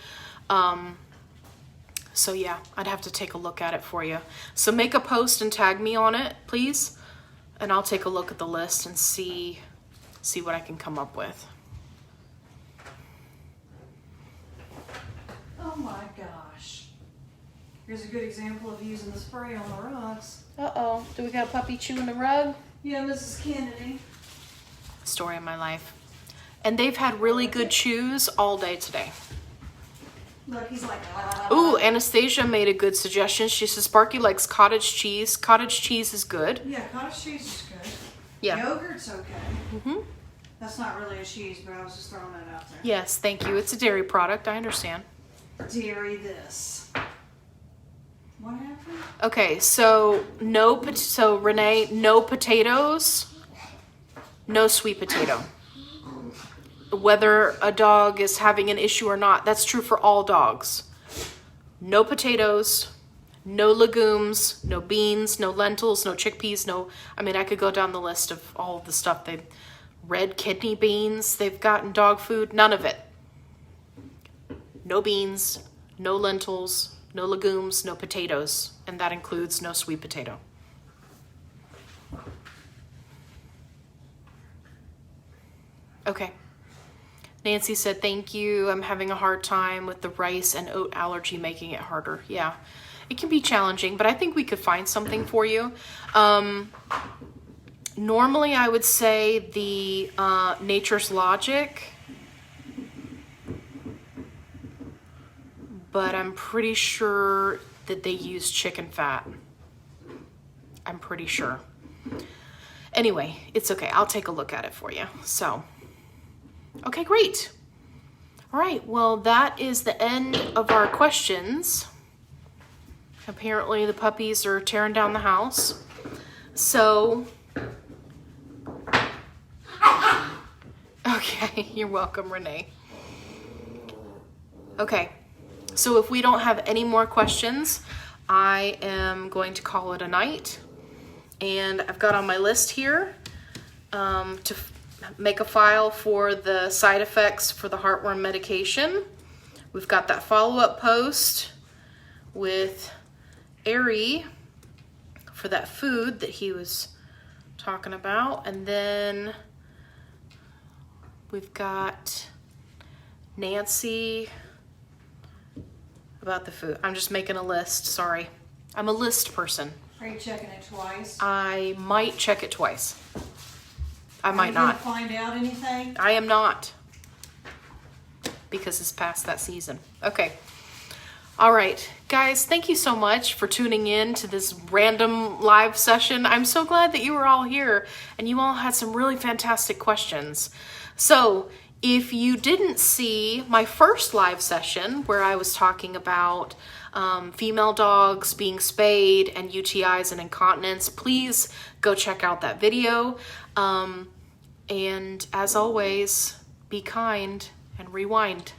So yeah, I'd have to take a look at it for you. So make a post and tag me on it, please. And I'll take a look at the list and see what I can come up with. Oh my gosh. Here's a good example of using the spray on the rugs. Uh-oh, do we got a puppy chewing the rug? Yeah, Mrs. Kennedy. Story of my life. And they've had really good chews all day today. Look, he's like, Ooh, Anastasia made a good suggestion. She says Sparky likes cottage cheese. Cottage cheese is good. Yeah, cottage cheese is good. Yeah. Yogurt's okay. Mm-hmm. That's not really a cheese, but I was just throwing that out there. Yes, thank you. It's a dairy product. I understand. Dairy this. What happened? Okay, so Renee, no potatoes, no sweet potato. Whether a dog is having an issue or not, that's true for all dogs. No potatoes, no legumes, no beans, no lentils, no chickpeas, I could go down the list of all of the stuff. Red kidney beans they've got in dog food, none of it. No beans, no lentils, no legumes, no potatoes, and that includes no sweet potato. Okay. Nancy said, thank you. I'm having a hard time with the rice and oat allergy making it harder. Yeah, it can be challenging, but I think we could find something for you. Normally, I would say the Nature's Logic, but I'm pretty sure that they use chicken fat. I'm pretty sure. Anyway, it's okay. I'll take a look at it for you. So, okay, great. All right, well, that is the end of our questions. Apparently, the puppies are tearing down the house. So, okay, you're welcome, Renee. Okay, so if we don't have any more questions, I am going to call it a night. And I've got on my list here to make a file for the side effects for the heartworm medication. We've got that follow-up post with Ari for that food that he was talking about. And then we've got Nancy about the food. I'm just making a list, sorry. I'm a list person. Are you checking it twice? I might check it twice. I might not. Are you going to find out anything? I am not. because it's past that season. Okay. All right, guys, thank you so much for tuning in to this random live session. I'm so glad that you were all here and you all had some really fantastic questions. So if you didn't see my first live session where I was talking about female dogs being spayed and UTIs and incontinence, please go check out that video. And as always, be kind and rewind.